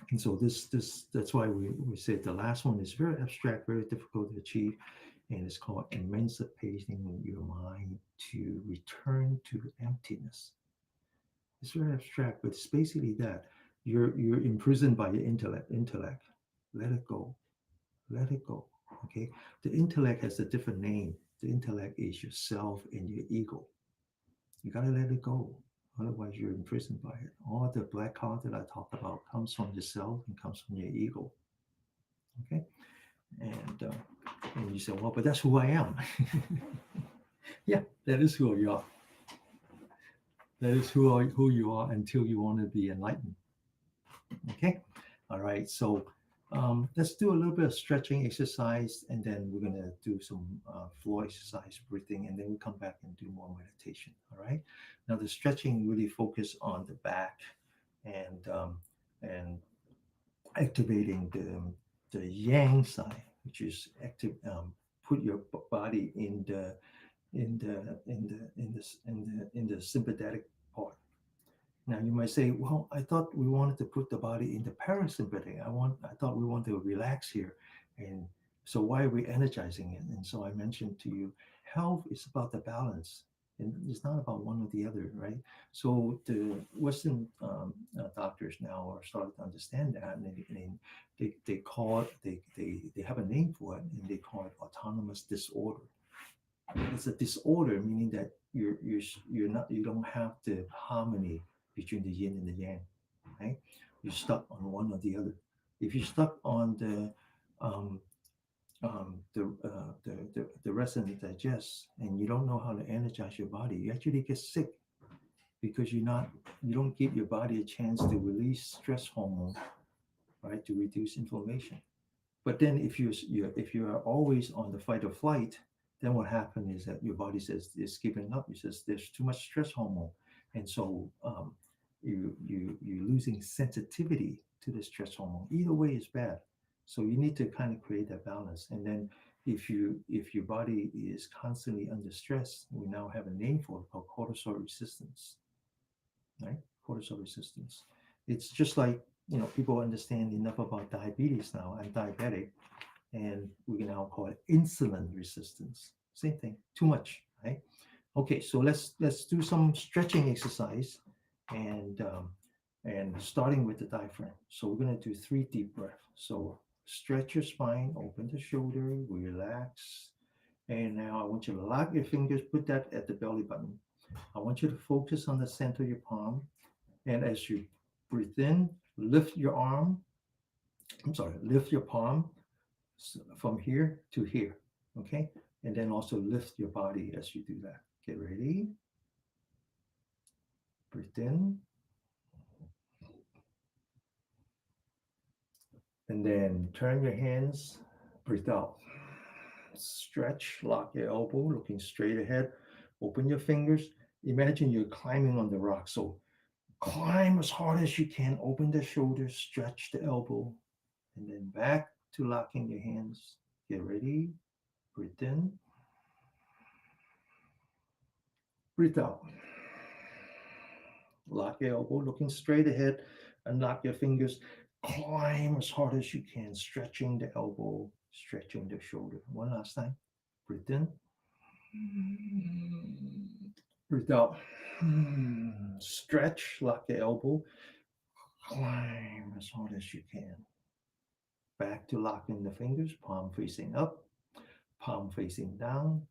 and so this that's why we said the last one is very abstract, very difficult to achieve, and it's called emancipating your mind to return to emptiness. It's very abstract, but it's basically that you're imprisoned by your intellect. Let it go. Let it go. Okay. The intellect has a different name. The intellect is yourself and your ego. You gotta let it go. Otherwise, you're imprisoned by it. All the black cloud that I talked about comes from yourself and comes from your ego. Okay, and and you say, well, but that's who I am. Yeah, that is who you are. That is who you are until you want to be enlightened. Okay, all right. So let's do a little bit of stretching exercise, and then we're gonna do some floor exercise, breathing, and then we come back and do more meditation. All right. Now the stretching really focus on the back and activating the yang side, which is active. Put your body in the sympathetic part. Now you might say, well, I thought we wanted to put the body in the parasympathetic. I thought we want to relax here. And so why are we energizing it? And so I mentioned to you, health is about the balance. And it's not about one or the other, right? So the Western doctors now are starting to understand that, and they call it, they have a name for it, and they call it autonomous disorder. It's a disorder, meaning that you don't have the harmony between the yin and the yang, right? You're stuck on one or the other. If you're stuck on um, the rest and the digest, and you don't know how to energize your body, you actually get sick because you don't give your body a chance to release stress hormone, right, to reduce inflammation. But then if you are always on the fight or flight, then what happens is that your body says it's giving up. It says there's too much stress hormone, and so you're losing sensitivity to the stress hormone. Either way is bad. So you need to kind of create that balance. And then if your body is constantly under stress, we now have a name for it called cortisol resistance, right? Cortisol resistance. It's just like people understand enough about diabetes now. I'm diabetic, and we can now call it insulin resistance. Same thing, too much, right? Okay, so let's do some stretching exercise, and starting with the diaphragm. So we're gonna do 3 deep breaths. So stretch your spine, open the shoulder, relax, and now I want you to lock your fingers, put that at the belly button. I want you to focus on the center of your palm, and as you breathe in, lift your arm. I'm sorry, lift your palm from here to here. Okay. And then also lift your body as you do that. Get ready. Breathe in. And then turn your hands. Breathe out. Stretch, lock your elbow, looking straight ahead. Open your fingers. Imagine you're climbing on the rock. So Climb as hard as you can. Open the shoulders, stretch the elbow, and then back to locking your hands. Get ready. Breathe in. Breathe out. Lock your elbow, looking straight ahead, and lock your fingers. Climb as hard as you can, stretching the elbow, stretching the shoulder. One last time. Breathe in. Breathe out. Stretch, lock your elbow. Climb as hard as you can. Back to locking the fingers, palm facing up, palm facing down.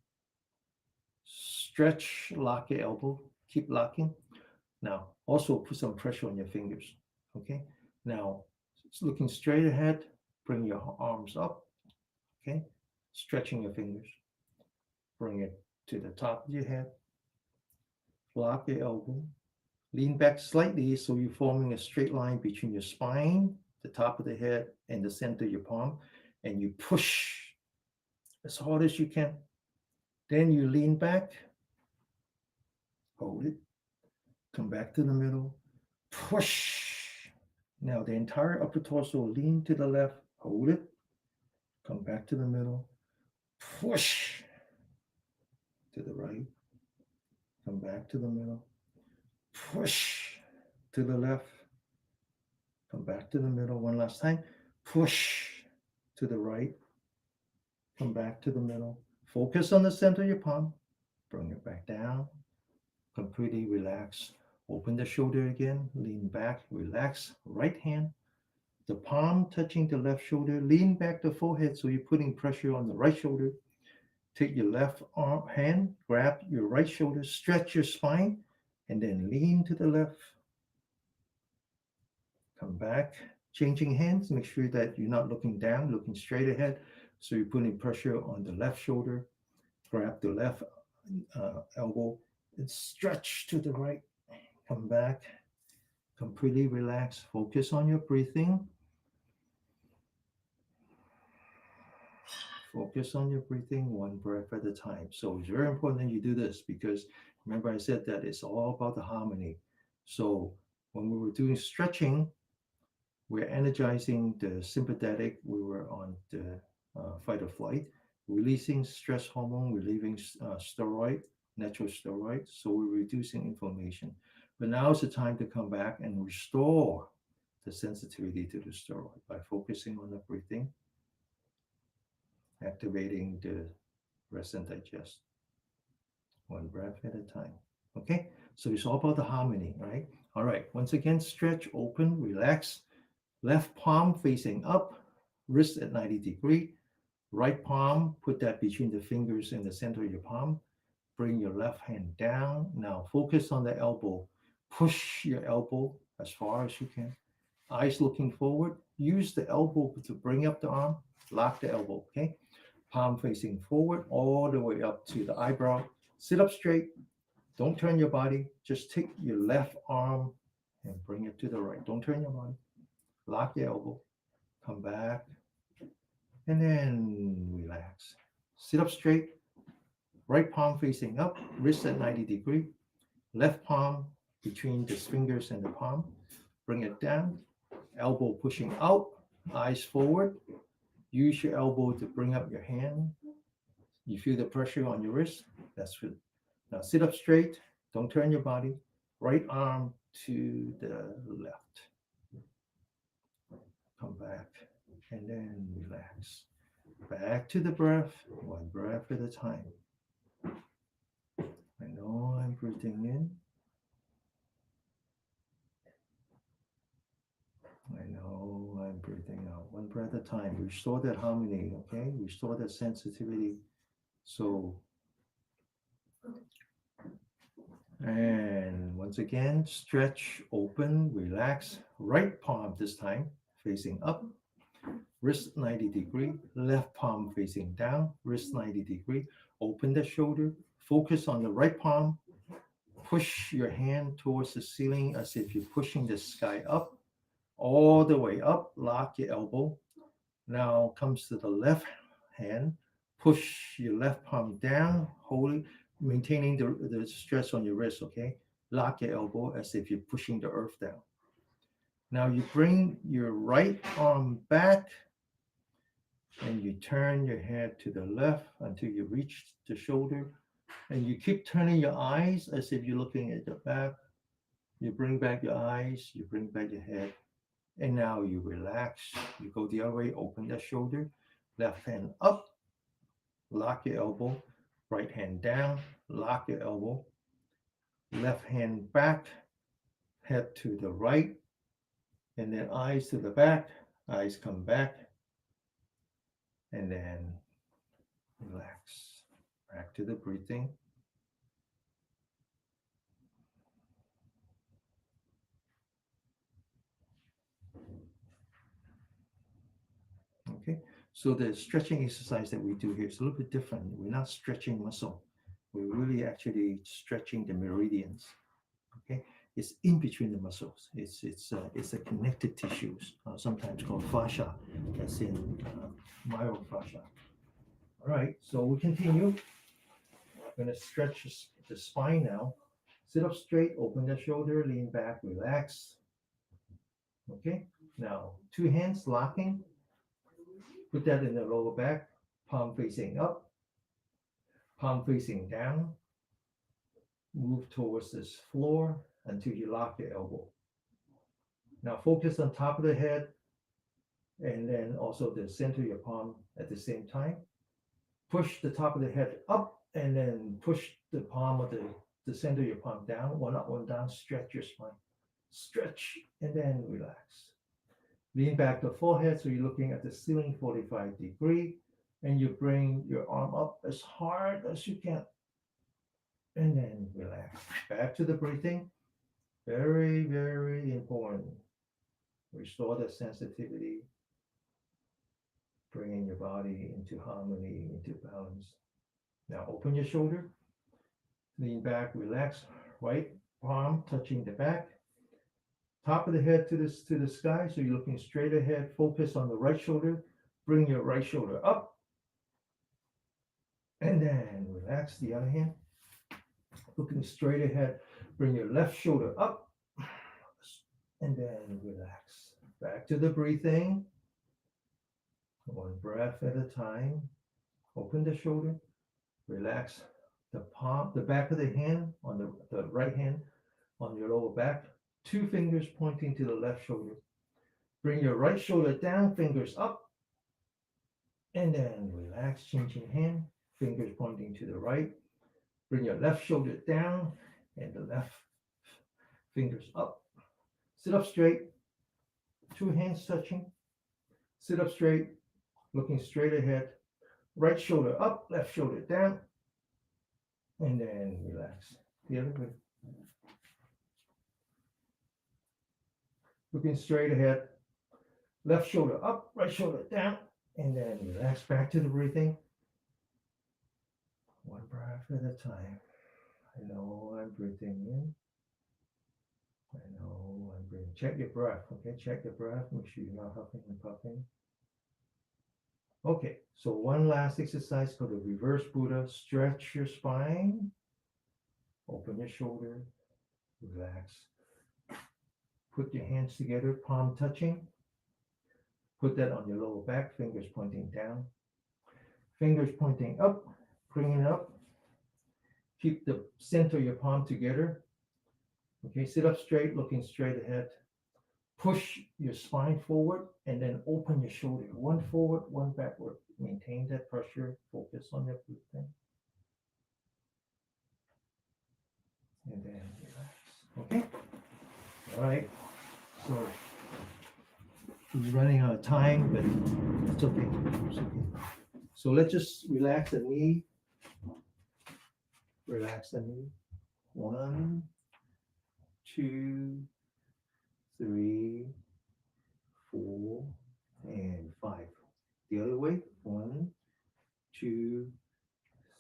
Stretch, lock your elbow, keep locking. Now, also put some pressure on your fingers. Okay. Now, looking straight ahead, bring your arms up. Okay. Stretching your fingers. Bring it to the top of your head. Lock your elbow. Lean back slightly so you're forming a straight line between your spine, the top of the head, and the center of your palm. And you push as hard as you can. Then you lean back, hold it, come back to the middle, push. Now the entire upper torso lean to the left, hold it, come back to the middle, push to the right, come back to the middle, push to the left, come back to the middle. One last time, push to the right, come back to the middle. Focus on the center of your palm, bring it back down, completely relax. Open the shoulder again, lean back, relax. Right hand, the palm touching the left shoulder, lean back the forehead so you're putting pressure on the right shoulder. Take your left arm, hand, grab your right shoulder, stretch your spine, and then lean to the left. Come back, changing hands. Make sure that you're not looking down, looking straight ahead. So you're putting pressure on the left shoulder. Grab the left elbow and stretch to the right. Come back, completely relax. Focus on your breathing. Focus on your breathing one breath at a time. So it's very important that you do this because remember I said that it's all about the harmony. So when we were doing stretching, we're energizing the sympathetic. We were on the fight or flight, releasing stress hormone, relieving steroid, natural steroid. So we're reducing inflammation. But now is the time to come back and restore the sensitivity to the steroid by focusing on the breathing, activating the rest and digest one breath at a time. Okay, so it's all about the harmony, right? All right, once again, stretch, open, relax. Left palm facing up, wrist at 90-degree. Right palm, put that between the fingers in the center of your palm. Bring your left hand down. Now focus on the elbow. Push your elbow as far as you can. Eyes looking forward. Use the elbow to bring up the arm. Lock the elbow, okay? Palm facing forward all the way up to the eyebrow. Sit up straight. Don't turn your body. Just take your left arm and bring it to the right. Don't turn your body. Lock your elbow. Come back. And then relax. Sit up straight. Right palm facing up. Wrist at 90-degree. Left palm between the fingers and the palm. Bring it down. Elbow pushing out. Eyes forward. Use your elbow to bring up your hand. You feel the pressure on your wrist. That's good. Now sit up straight. Don't turn your body. Right arm to the left. Come back and then relax. Back to the breath, one breath at a time. I know I'm breathing in. I know I'm breathing out. One breath at a time. Restore that harmony, okay? Restore that sensitivity. So, and once again, stretch, open, relax. Right palm this time, facing up. Wrist 90-degree. Left palm facing down. Wrist 90-degree. Open the shoulder. Focus on the right palm. Push your hand towards the ceiling as if you're pushing the sky up, all the way up. Lock your elbow. Now comes to the left hand. Push your left palm down, hold it, maintaining the stress on your wrist, okay? Lock your elbow as if you're pushing the earth down. Now you bring your right arm back and you turn your head to the left until you reach the shoulder. And you keep turning your eyes as if you're looking at the back. You bring back your eyes, you bring back your head. And now you relax. You go the other way, open the shoulder, left hand up, lock your elbow, right hand down, lock your elbow, left hand back, head to the right, and then eyes to the back, eyes come back, and then relax. Back to the breathing. Okay, so the stretching exercise that we do here is a little bit different. We're not stretching muscle. We're really actually stretching the meridians. Okay, it's in between the muscles. It's a connected tissues, sometimes called fascia, as in myofascia. All right, so we continue. I'm going to stretch the spine now. Sit up straight, open the shoulder, lean back, relax. Okay, now two hands locking. Put that in the lower back, palm facing up, palm facing down. Move towards this floor until you lock your elbow. Now focus on top of the head and then also the center of your palm at the same time. Push the top of the head up and then push the palm of the center of your palm down, one up, one down, stretch your spine. Stretch and then relax. Lean back the forehead so you're looking at the ceiling 45-degree, and you bring your arm up as hard as you can. And then relax. Back to the breathing. Very, very important. Restore the sensitivity, bringing your body into harmony, into balance. Now open your shoulder, lean back, relax. Right palm touching the back, top of the head to the sky. So you're looking straight ahead. Focus on the right shoulder. Bring your right shoulder up, and then relax. The other hand, looking straight ahead. Bring your left shoulder up, and then relax. Back to the breathing. One breath at a time. Open the shoulder. Relax the palm, the back of the hand on the right hand on your lower back. Two fingers pointing to the left shoulder. Bring your right shoulder down, fingers up, and then relax, changing hand, fingers pointing to the right. Bring your left shoulder down and the left fingers up. Sit up straight, two hands touching. Sit up straight, looking straight ahead. Right shoulder up, left shoulder down, and then relax. The other way. Looking straight ahead. Left shoulder up, right shoulder down, and then relax. Back to the breathing. One breath at a time. I know I'm breathing in. I know I'm breathing. Check your breath, okay? Check your breath. Make sure you're not huffing and puffing. Okay, so one last exercise called the reverse Buddha. Stretch your spine. Open your shoulder. Relax. Put your hands together, palm touching. Put that on your lower back, fingers pointing down. Fingers pointing up, bring it up. Keep the center of your palm together. Okay, sit up straight, looking straight ahead. Push your spine forward and then open your shoulder. One forward, one backward. Maintain that pressure. Focus on your breathing. And then relax. Okay? All right. So we're running out of time, but it's okay. It's okay. So let's just relax the knee. Relax the knee. 1, 2, 3, 4, and 5. The other way. 1, 2,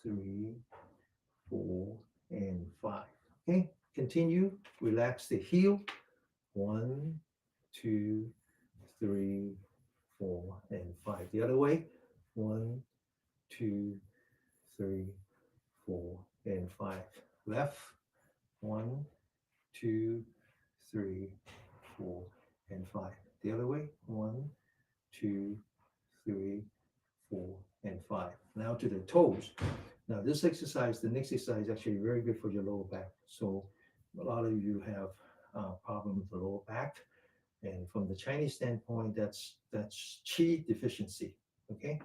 3, 4, and 5. Okay. Continue. Relax the heel. 1, 2, 3, 4, and 5. The other way. 1, 2, 3, 4, and 5. Left. 1, 2, 3, 4, and 5. The other way, 1, 2, 3, 4, and 5. Now to the toes. Now this exercise, the next exercise is actually very good for your lower back. So a lot of you have problem with the lower back. And from the Chinese standpoint, that's qi deficiency, okay?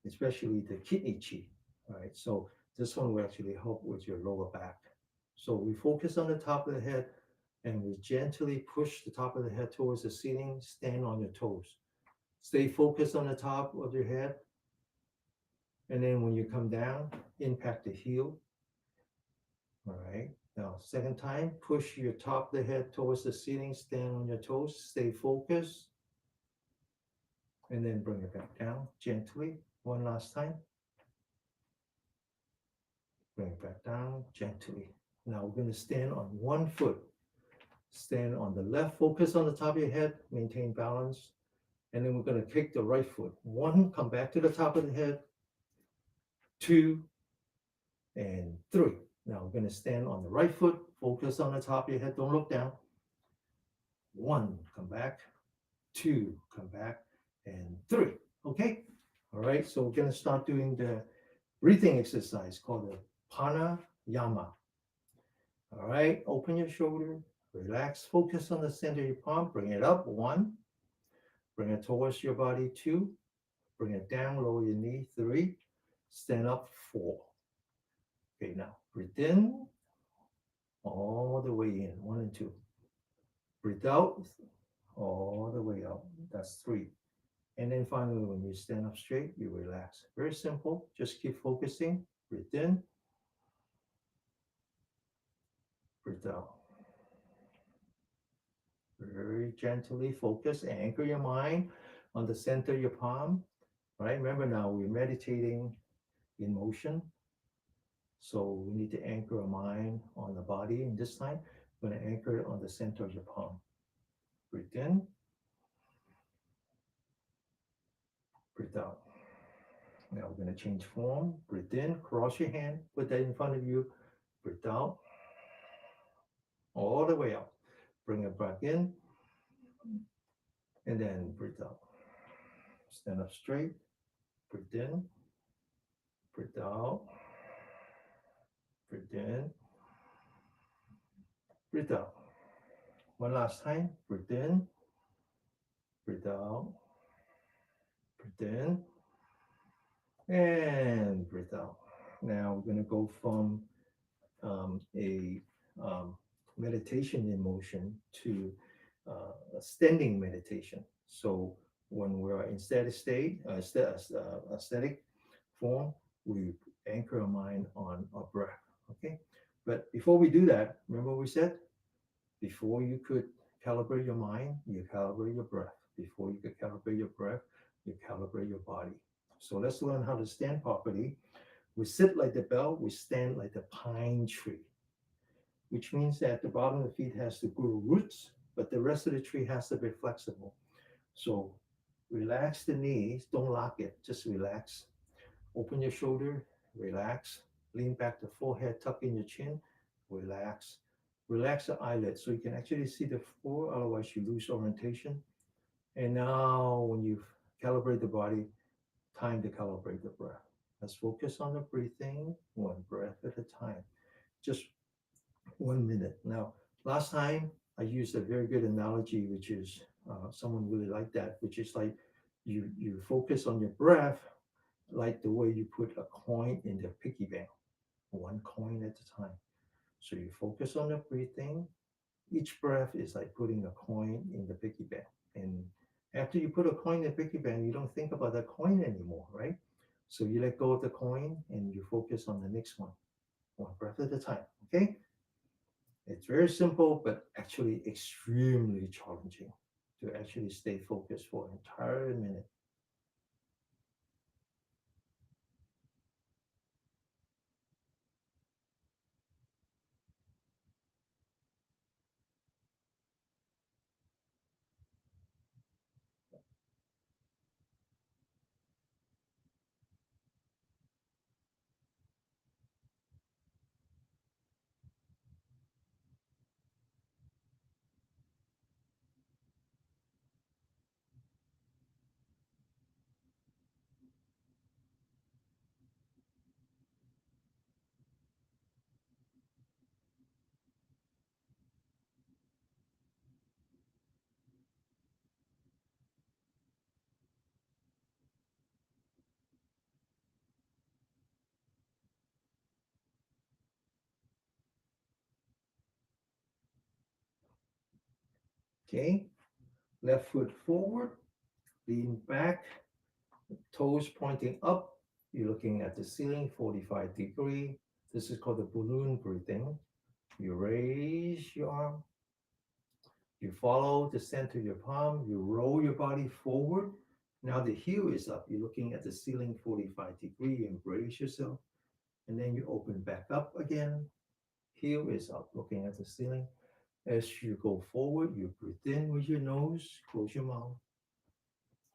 Especially the kidney qi. All right, so this one will actually help with your lower back. So we focus on the top of the head and we gently push the top of the head towards the ceiling, stand on your toes. Stay focused on the top of your head. And then when you come down, impact the heel. All right. Now, second time, push your top of the head towards the ceiling, stand on your toes, stay focused, and then bring it back down gently. One last time. Bring it back down gently. Now we're going to stand on one foot. Stand on the left, focus on the top of your head, maintain balance. And then we're going to kick the right foot. One, come back to the top of the head. 2, and 3. Now we're going to stand on the right foot, focus on the top of your head, don't look down. 1, come back. 2, come back. And 3. Okay? All right, so we're going to start doing the breathing exercise called the pranayama. All right, open your shoulder, relax, focus on the center of your palm, bring it up. 1, bring it towards your body. 2, bring it down, lower your knee. 3, stand up. 4. Okay, now breathe in all the way in. 1 and 2. Breathe out all the way out. That's 3. And then finally, when you stand up straight, you relax. Very simple. Just keep focusing. Breathe in, breathe out. Very gently focus. Anchor your mind on the center of your palm. Right? Remember now, we're meditating in motion. So we need to anchor our mind on the body. And this time, we're going to anchor it on the center of your palm. Breathe in, breathe out. Now we're going to change form. Breathe in, cross your hand, put that in front of you. Breathe out, all the way out. Bring it back in, and then breathe out. Stand up straight, breathe in, breathe out, breathe in, breathe out. One last time, breathe in, breathe out, breathe in, and breathe out. Now we're going to go from a meditation in motion to a standing meditation. So when we're in steady state, static form, we anchor our mind on our breath. Okay, but before we do that, remember what we said? Before you could calibrate your mind, you calibrate your breath. Before you could calibrate your breath, you calibrate your body. So let's learn how to stand properly. We sit like the bell, we stand like the pine tree, which means that the bottom of the feet has to grow roots, but the rest of the tree has to be flexible. So relax the knees, don't lock it, just relax. Open your shoulder, relax. Lean back the forehead, tuck in your chin, relax. Relax the eyelids so you can actually see the floor, otherwise you lose orientation. And now when you calibrate the body, time to calibrate the breath. Let's focus on the breathing, one breath at a time. Just 1 minute. Now, last time I used a very good analogy, which is someone really liked that, which is like you focus on your breath, like the way you put a coin in the piggy bank, 1 coin at a time. So you focus on the breathing. Each breath is like putting a coin in the piggy bank. And after you put a coin in the piggy bank, you don't think about that coin anymore, right? So you let go of the coin and you focus on the next one breath at a time. Okay? It's very simple, but actually extremely challenging to actually stay focused for an entire minute. Okay, left foot forward, lean back, toes pointing up. You're looking at the ceiling, 45-degree. This is called the balloon breathing. You raise your arm, you follow the center of your palm, you roll your body forward. Now the heel is up. You're looking at the ceiling, 45-degree. Embrace yourself. And then you open back up again. Heel is up, looking at the ceiling. As you go forward, you breathe in with your nose, close your mouth.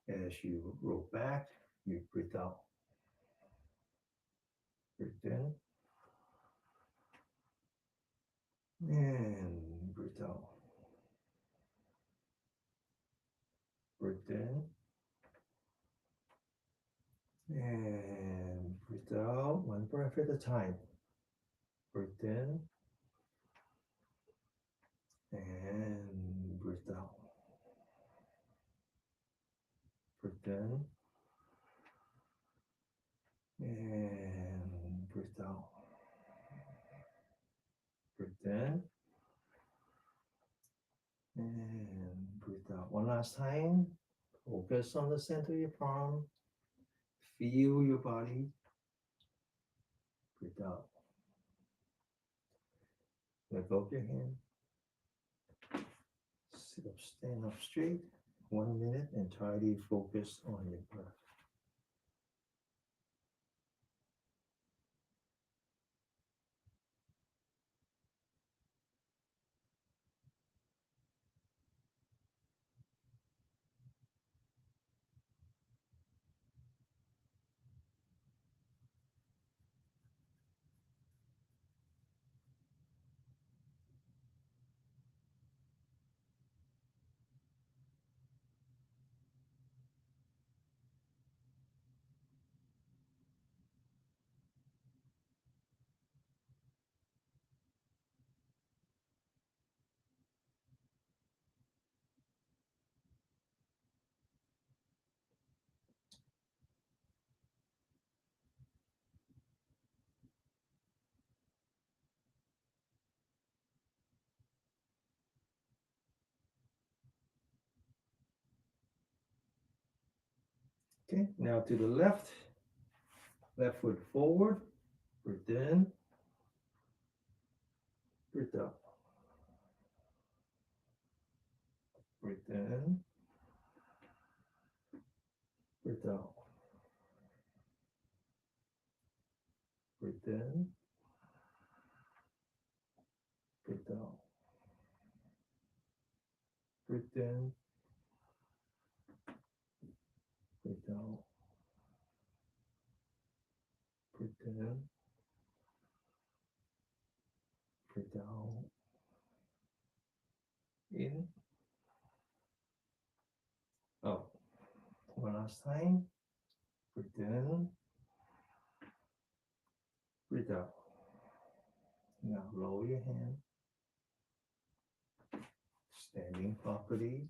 As you roll back, you breathe out. Breathe in and breathe out. Breathe in and breathe out. One breath at a time. Breathe in and breathe out. Breathe in and breathe out. Breathe in and breathe out. One last time. Focus on the center of your palm. Feel your body. Breathe out. Let go of your hand. Sit up, stand up straight. 1 minute, entirely focus on your breath. Okay, now to the left. Left foot forward. Breathe in. Breathe out. Breathe in. Breathe out. Breathe in. Breathe out. Breathe in. Breathe out. Breathe in. Breathe out. In. Out. One last time. Breathe in. Breathe out. Now lower your hand. Standing properly.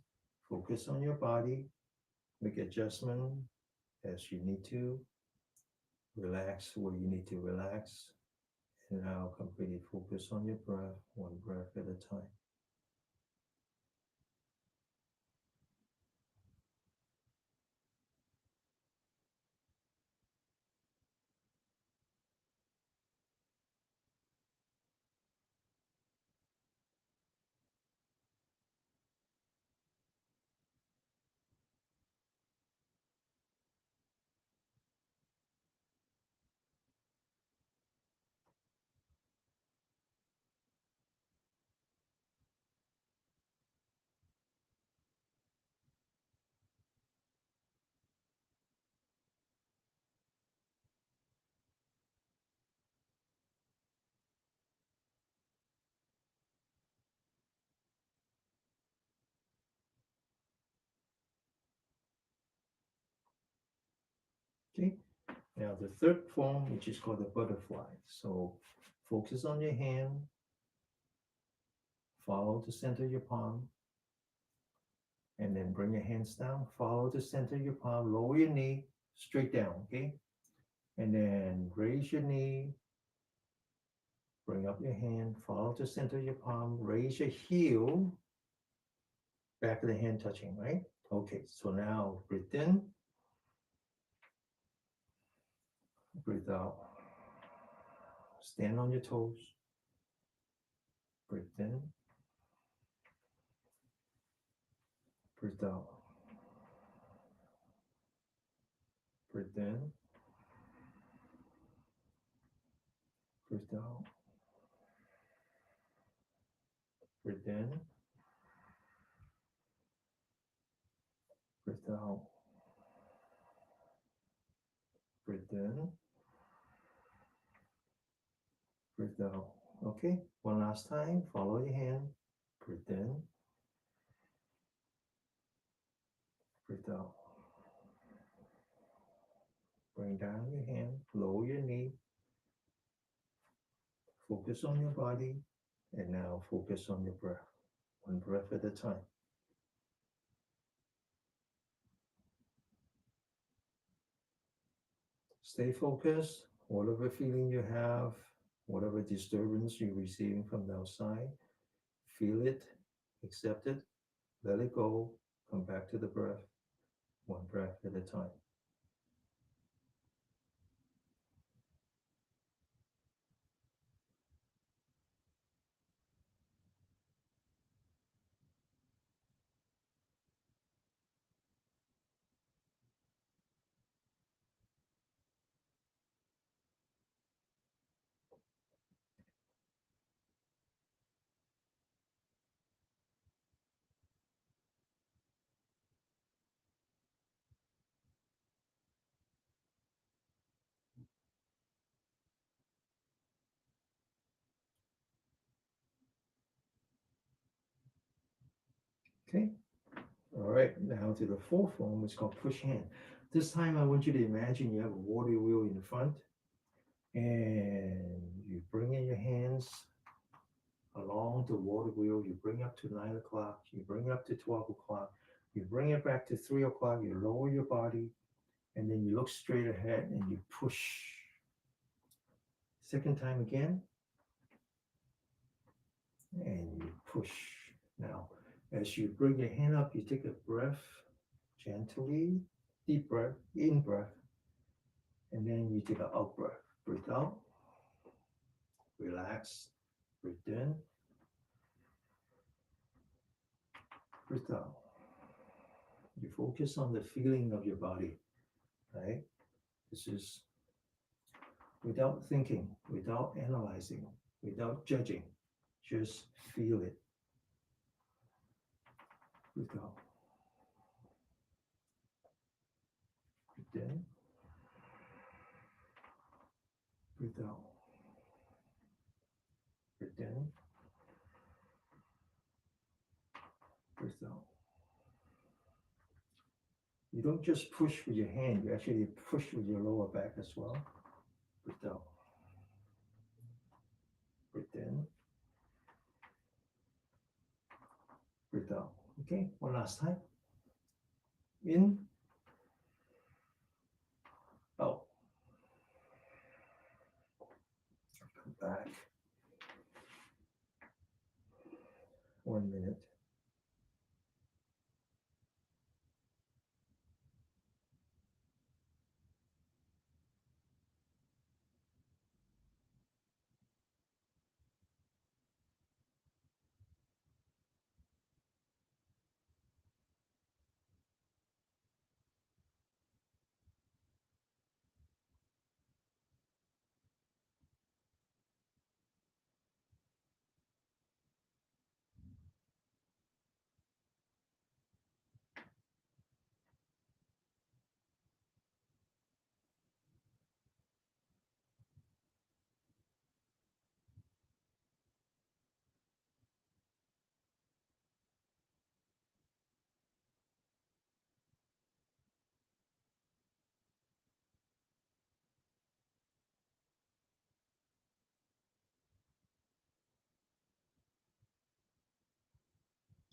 Focus on your body. Make adjustment as you need to. Relax where you need to relax. And now completely focus on your breath, one breath at a time. Okay, now the third form, which is called the butterfly. So focus on your hand, follow the center of your palm, and then bring your hands down, follow the center of your palm, lower your knee, straight down, okay? And then raise your knee, bring up your hand, follow the center of your palm, raise your heel, Back of the hand touching, right? Okay, so now breathe in, breathe out. Stand on your toes. Breathe in, breathe out. Breathe in, breathe out. Breathe in, breathe out. Breathe in, breathe out. Okay, one last time. Follow your hand. Breathe in, breathe out. Bring down your hand, lower your knee. Focus on your body, and now focus on your breath. One breath at a time. Stay focused. Whatever feeling you have, whatever disturbance you're receiving from the outside, feel it, accept it, let it go, come back to the breath, one breath at a time. Okay? All right, now to the fourth form, it's called push hand. This time I want you to imagine you have a water wheel in the front and you bring in your hands along the water wheel, you bring up to 9 o'clock, you bring up to 12 o'clock, you bring it back to 3 o'clock, you lower your body, and then you look straight ahead and you push. Second time again, and you push. Now, as you bring your hand up, you take a breath gently, deep breath, in breath, and then you take an out breath. Breathe out, relax, breathe in, breathe out. You focus on the feeling of your body, right? This is without thinking, without analyzing, without judging. Just feel it. Breathe out. Breathe in. Breathe out. Breathe in. Breathe out. You don't just push with your hand, you actually push with your lower back as well. Breathe out. Breathe in. Breathe out. Okay, one last time. In, out. Come back. 1 minute.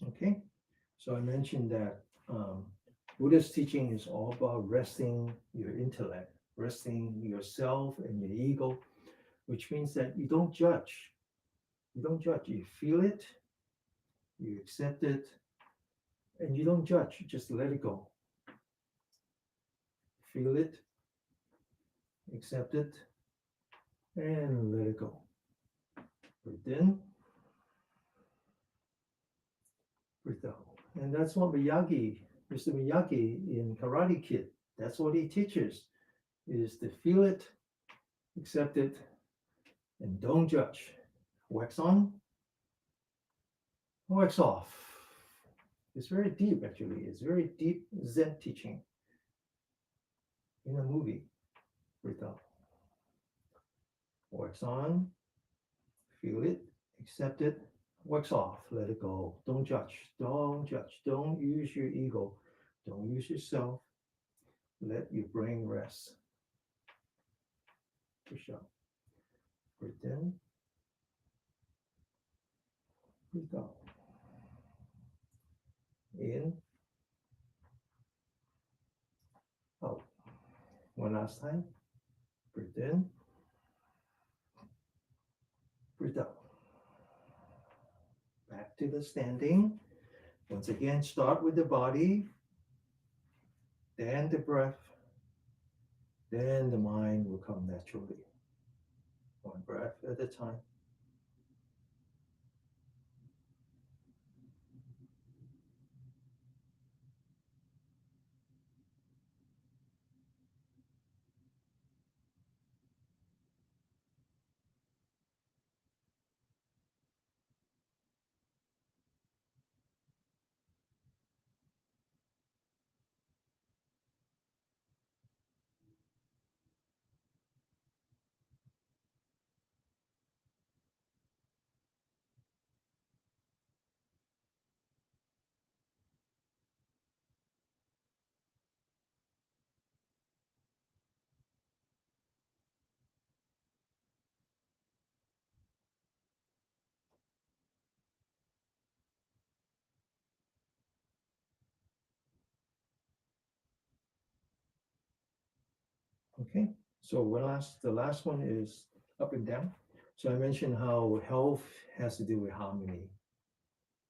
Okay, so I mentioned that Buddha's teaching is all about resting your intellect, resting yourself and your ego, which means that you don't judge. You don't judge. You feel it, you accept it, And you don't judge, just let it go. Feel it, accept it, and let it go. Breathe in, breathe out. And that's what Mr. Miyagi in Karate Kid, that's what he teaches, is to feel it, accept it, and don't judge. Wax on, wax off. It's very deep, actually. It's very deep Zen teaching in a movie. Breathe out. Wax on, feel it, accept it, wax off, let it go. Don't judge, don't judge. Don't use your ego, don't use yourself. Let your brain rest. Push out. Breathe in, breathe out. In, out. One last time. Breathe in, breathe out. Back to the standing. Once again, start with the body, then the breath, then the mind will come naturally. One breath at a time. Okay, so the last one is up and down. So I mentioned how health has to do with harmony,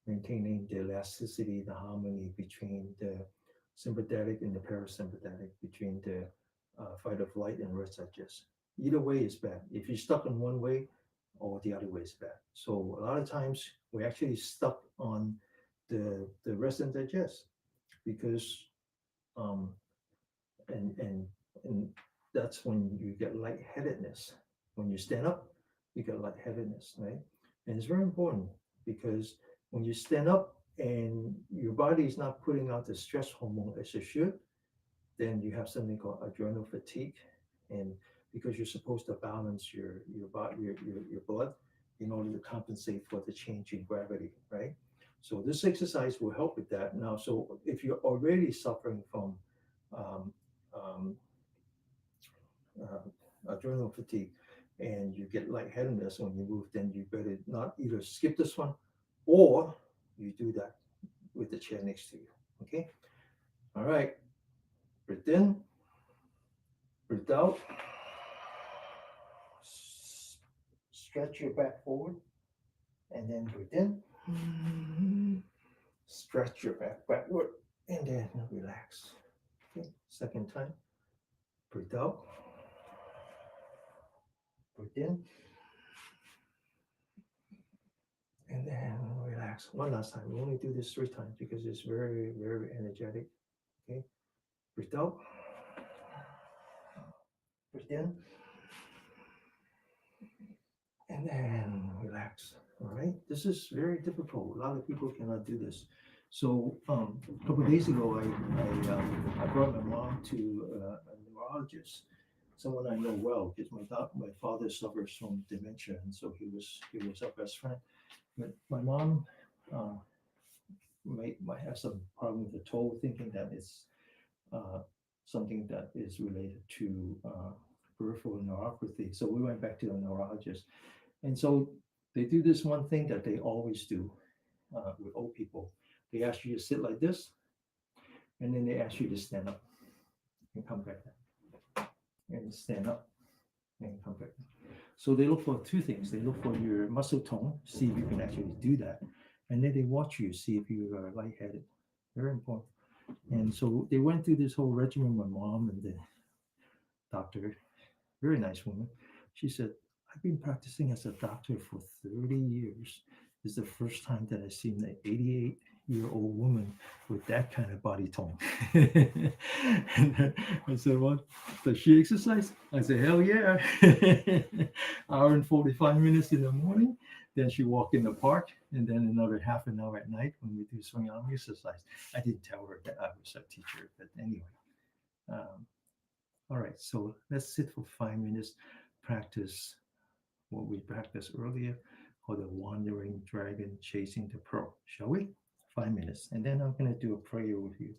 maintaining the elasticity, the harmony between the sympathetic and the parasympathetic, between the fight of flight and rest digest. Either way is bad. If you're stuck in one way, or the other way is bad. So a lot of times we're actually stuck on the rest and digest because um, and and that's when you get lightheadedness. When you stand up, you get lightheadedness, right? And it's very important because when you stand up and your body is not putting out the stress hormone as it should, then you have something called adrenal fatigue. And because you're supposed to balance your body, your blood in order to compensate for the change in gravity, right? So this exercise will help with that. Now, so if you're already suffering from um, um, adrenal fatigue and you get lightheadedness when you move, then you better not either skip this one or you do that with the chair next to you. Okay. All right. Breathe in, breathe out. Stretch your back forward and then breathe in. Stretch your back backward and then relax. Okay. Second time. Breathe out. Breathe in. And then relax. One last time. We only do this 3 times because it's very, very energetic. Okay. Breathe out. Breathe in. And then relax. All right. This is very difficult. A lot of people cannot do this. So a couple of days ago, I brought my mom to a neurologist, someone I know well, because my father suffers from dementia, and so he was our best friend. But my mom uh, might have some problem with the toe, thinking that it's uh, something that is related to peripheral neuropathy. So we went back to a neurologist, and so they do this one thing that they always do with old people. They ask you to sit like this, and then they ask you to stand up and come back down, and stand up and come back down. So they look for 2 things. They look for your muscle tone, see if you can actually do that, and then they watch you, see if you are lightheaded, very important. And so they went through this whole regimen. My mom and the doctor, very nice woman. She said, I've been practicing as a doctor for 30 years. This is the first time that I've seen an 88-year-old woman with that kind of body tone. And I said, well, does she exercise? I said, hell yeah. Hour and 45 minutes in the morning. Then she walk in the park, and then another half an hour at night when we do swing arm exercise. I didn't tell her that I was a teacher, but anyway. Um, all right, so let's sit for 5 minutes, practice what we practiced earlier, called the wandering dragon chasing the pearl. Shall we? 5 minutes. And then I'm going to do a prayer with you.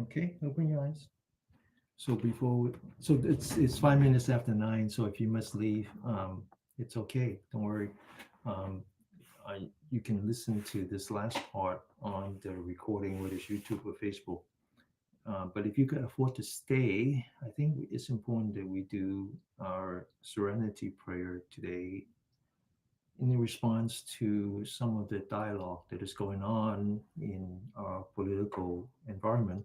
Okay, open your eyes. So it's 5 minutes after 9. So if you must leave, it's okay. Don't worry. Um, you can listen to this last part on the recording, whether it's YouTube or Facebook. But if you can afford to stay, I think it's important that we do our serenity prayer today in response to some of the dialogue that is going on in our political environment.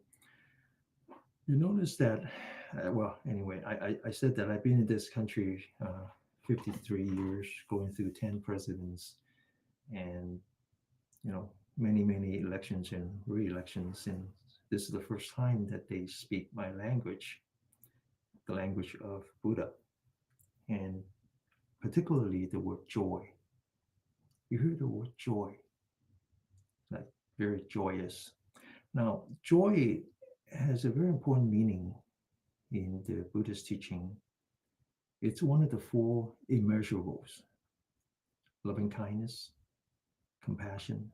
You notice that, well, anyway, I said that I've been in this country 53 years, going through 10 presidents, and, many elections and re-elections. And this is the first time that they speak my language, the language of Buddha, and particularly the word joy. You hear the word joy, like very joyous. Now, joy has a very important meaning in the Buddhist teaching. It's one of the four immeasurables: loving kindness, compassion,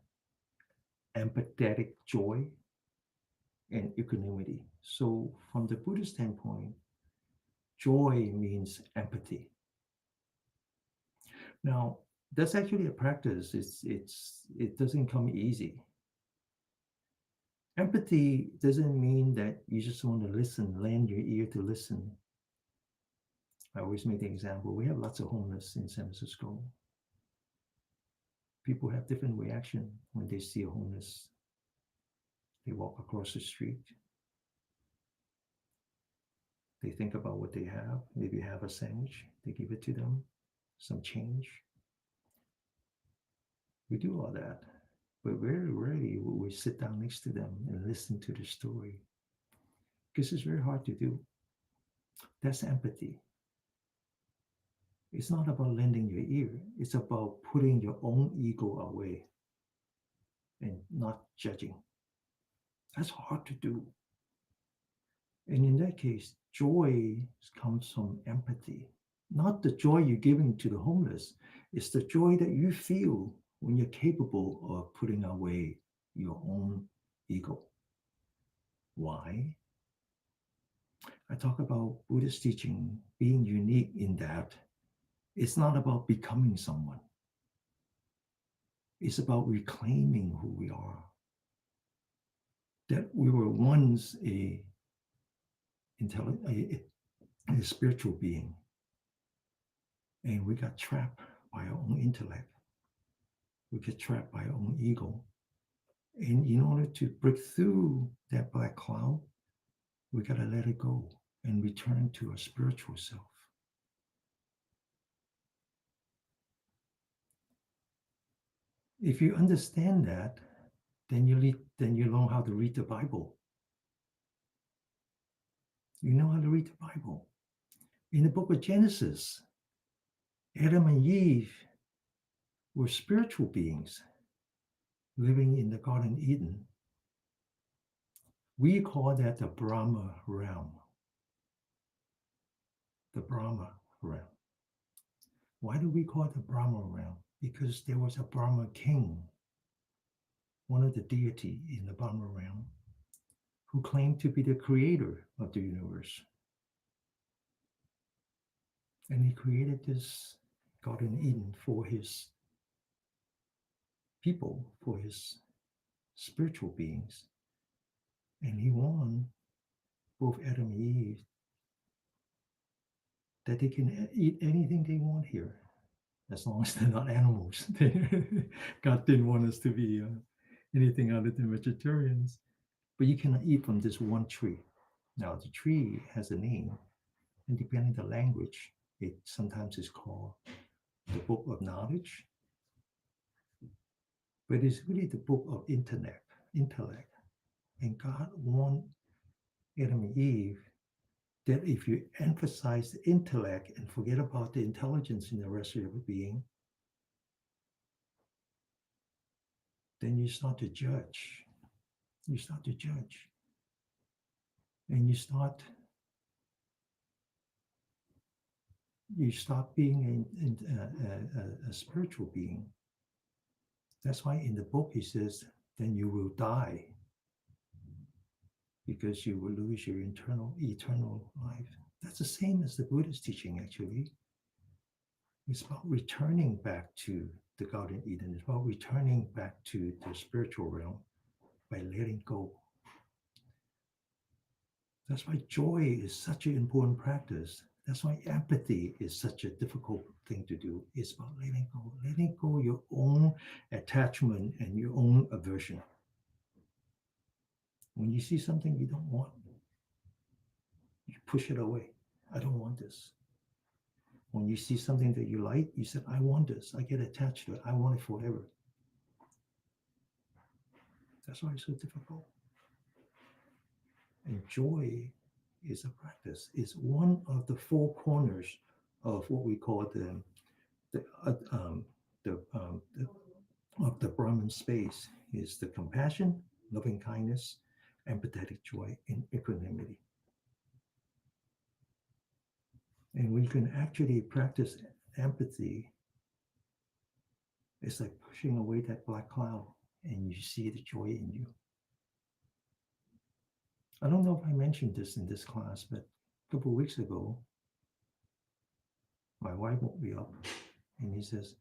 empathetic joy, and equanimity. So, from the Buddhist standpoint, joy means empathy. Now, that's actually a practice. It doesn't come easy. Empathy doesn't mean that you just want to listen, lend your ear to listen. I always make the example. We have lots of homeless in San Francisco. People have different reaction when they see a homeless. They walk across the street. They think about what they have. Maybe have a sandwich. They give it to them, some change. We do all that, but very rarely will we sit down next to them and listen to the story, because it's very hard to do. That's empathy. It's not about lending your ear. It's about putting your own ego away and not judging. That's hard to do. And in that case, joy comes from empathy. Not the joy you're giving to the homeless. It's the joy that you feel when you're capable of putting away your own ego. Why? I talk about Buddhist teaching being unique in that it's not about becoming someone. It's about reclaiming who we are. That we were once a spiritual being, and we got trapped by our own intellect. We get trapped by our own ego. And in order to break through that black cloud, we got to let it go and return to our spiritual self. If you understand that, then you know how to read the Bible. You know how to read the Bible. In the book of Genesis, Adam and Eve were spiritual beings living in the Garden of Eden. We call that the Brahma realm. The Brahma realm. Why do we call it the Brahma realm? Because there was a Brahma king, one of the deity in the Brahma realm, who claimed to be the creator of the universe. And he created this Garden of Eden for his people, for his spiritual beings. And he warned both Adam and Eve that they can eat anything they want here, as long as they're not animals. God didn't want us to be anything other than vegetarians. But you cannot eat from this one tree. Now, the tree has a name, and depending on the language, it sometimes is called the book of knowledge, but it's really the book of intellect. And God warned Adam and Eve that if you emphasize the intellect and forget about the intelligence in the rest of your being, then you start to judge. You start to judge. And you stop being a spiritual being. That's why in the book he says, then you will die. because you will lose your eternal life. That's the same as the Buddha's teaching, actually. It's about returning back to the Garden of Eden. It's about returning back to the spiritual realm by letting go. That's why joy is such an important practice. That's why empathy is such a difficult thing to do. It's about letting go your own attachment and your own aversion. When you see something you don't want, you push it away. I don't want this. When you see something that you like, you said, I want this. I get attached to it. I want it forever. That's why it's so difficult. And joy is a practice. It's one of the four corners of what we call the, uh, um, the of the Brahman space is the compassion, loving kindness, empathetic joy, and equanimity. And when you can actually practice empathy, it's like pushing away that black cloud and you see the joy in you. I don't know if I mentioned this in this class, but a couple of weeks ago, my wife woke me up and he says,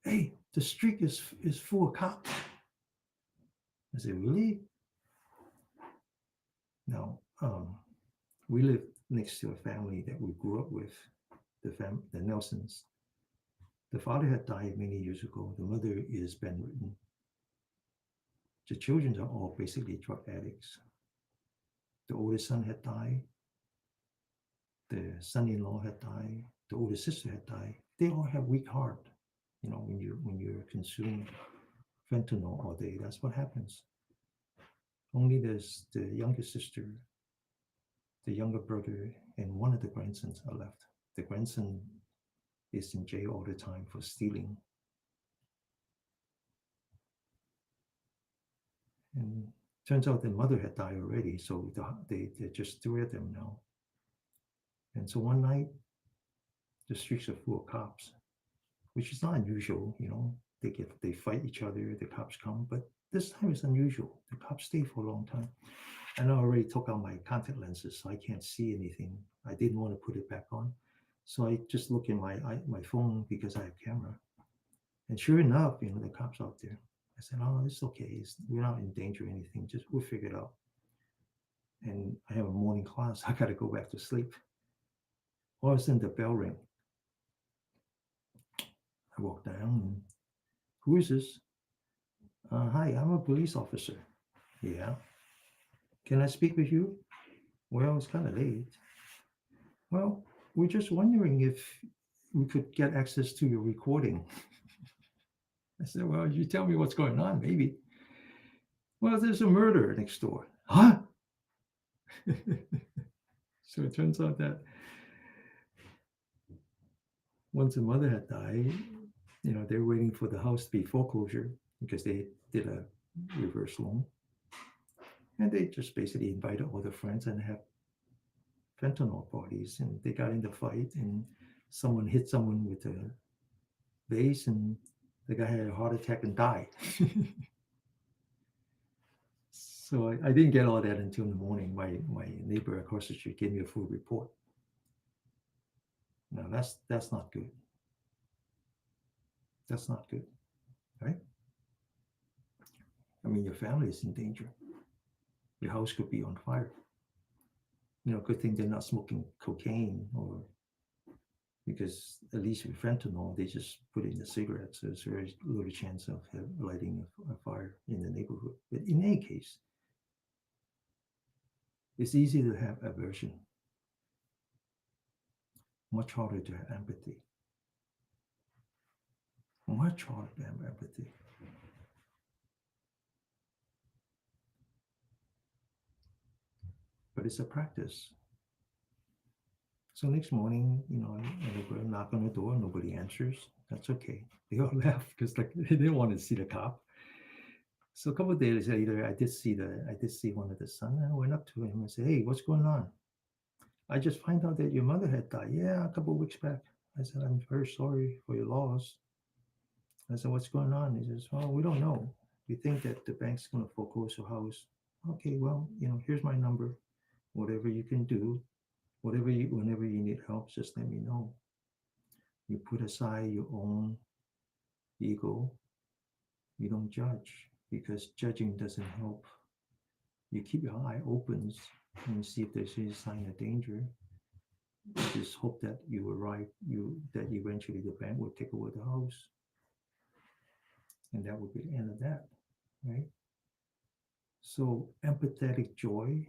hey, the street is full of cops. I said, really? Now, we live next to a family that we grew up with, the Nelsons. The father had died many years ago. The mother is bedridden. The children are all basically drug addicts. The oldest son had died. The son-in-law had died. The older sister had died. They all have weak heart. You know, when you're consuming fentanyl all day, that's what happens. Only there's the younger sister, the younger brother, and one of the grandsons are left. The grandson is in jail all the time for stealing. And turns out the mother had died already, so they're just three of them now. And so one night, the streets are full of cops, which is not unusual. You know, they fight each other, the cops come, but this time it's unusual. The cops stay for a long time. And I already took out my contact lenses, so I can't see anything. I didn't want to put it back on, so I just look in my phone because I have camera. And sure enough, you know, the cops out there. I said, "Oh, it's okay. We're not in danger or anything. Just we'll figure it out." And I have a morning class. I got to go back to sleep. All of a sudden, the bell ring. I walk down. And, who is this? Hi, I'm a police officer. Yeah. Can I speak with you? Well, it's kind of late. Well, we're just wondering if we could get access to your recording. I said, well, you tell me what's going on, maybe. Well, there's a murder next door. Huh? So it turns out that once the mother had died, you know, they're waiting for the house to be foreclosure because they did a reverse loan. And they just basically invited all the friends and have fentanyl parties. And they got in the fight and someone hit someone with a vase and the guy had a heart attack and died. So I didn't get all that until in the morning. My neighbor across the street gave me a full report. Now that's not good. That's not good, right? I mean, your family is in danger. Your house could be on fire. You know, good thing they're not smoking cocaine or because at least with fentanyl, they just put it in the cigarette. So there's very little chance of lighting a fire in the neighborhood. But in any case, it's easy to have aversion, much harder to have empathy. Much harder to have empathy. But it's a practice. So next morning, you know, I knock on the door, nobody answers. That's okay. They all left because like they didn't want to see the cop. So a couple of days later, I did see one of the son. I went up to him and said, "Hey, what's going on? I just find out that your mother had died. Yeah, a couple of weeks back." I said, "I'm very sorry for your loss." I said, "What's going on?" He says, "Well, we don't know. We think that the bank's going to foreclose your house." Okay, well, here's my number. Whatever you can do, whenever you need help, just let me know. You put aside your own ego. You don't judge because judging doesn't help. You keep your eye open and see if there's any sign of danger. You just hope that that eventually the bank will take over the house, and that would be the end of that, right? So empathetic joy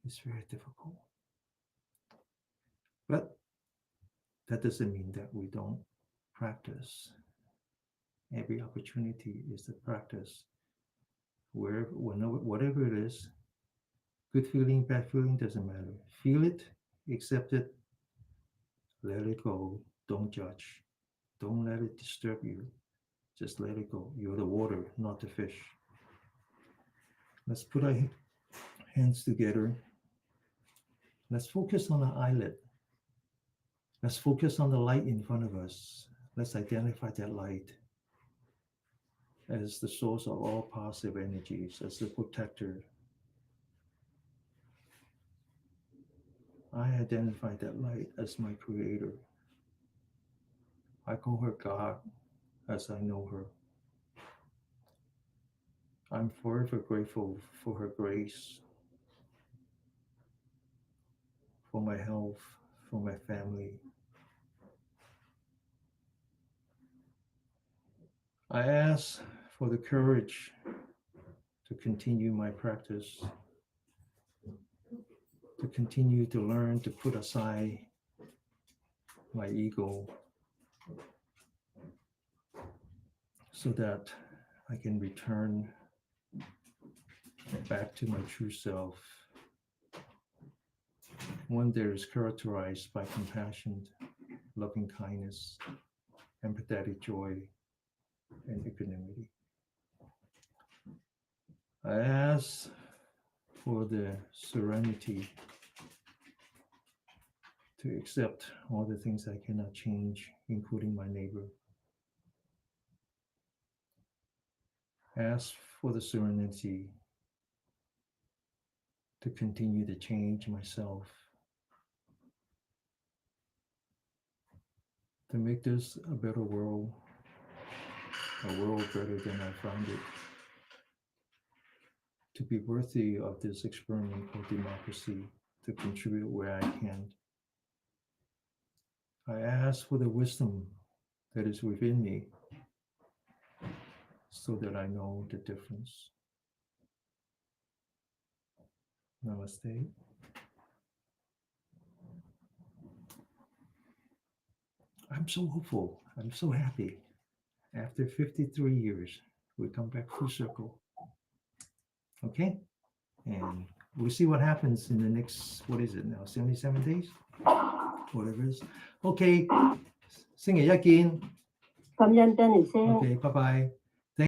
is very difficult, but that doesn't mean that we don't practice. Every opportunity is to practice, whatever it is. Good feeling, bad feeling, doesn't matter. Feel it, accept it, let it go. Don't judge. Don't let it disturb you. Just let it go. You're the water, not the fish. Let's put our hands together. Let's focus on the eyelid. Let's focus on the light in front of us. Let's identify that light as the source of all positive energies, as the protector. I identify that light as my creator. I call her God as I know her. I'm forever grateful for her grace, for my health, for my family. I ask for the courage to continue my practice, to continue to learn to put aside my ego so that I can return back to my true self, one that is characterized by compassion, loving kindness, empathetic joy, and equanimity. I ask for the serenity to accept all the things I cannot change, including my neighbor. Ask for the serenity to continue to change myself, to make this a better world, a world better than I found it, to be worthy of this experiment called democracy, to contribute where I can. I ask for the wisdom that is within me so that I know the difference. Namaste. I'm so hopeful. I'm so happy. After 53 years, we come back full circle. Okay? And we'll see what happens in the next, what is it now, 77 days? Whatever it is. Okay. 星期一見。感恩 Danny 先。Okay, bye-bye.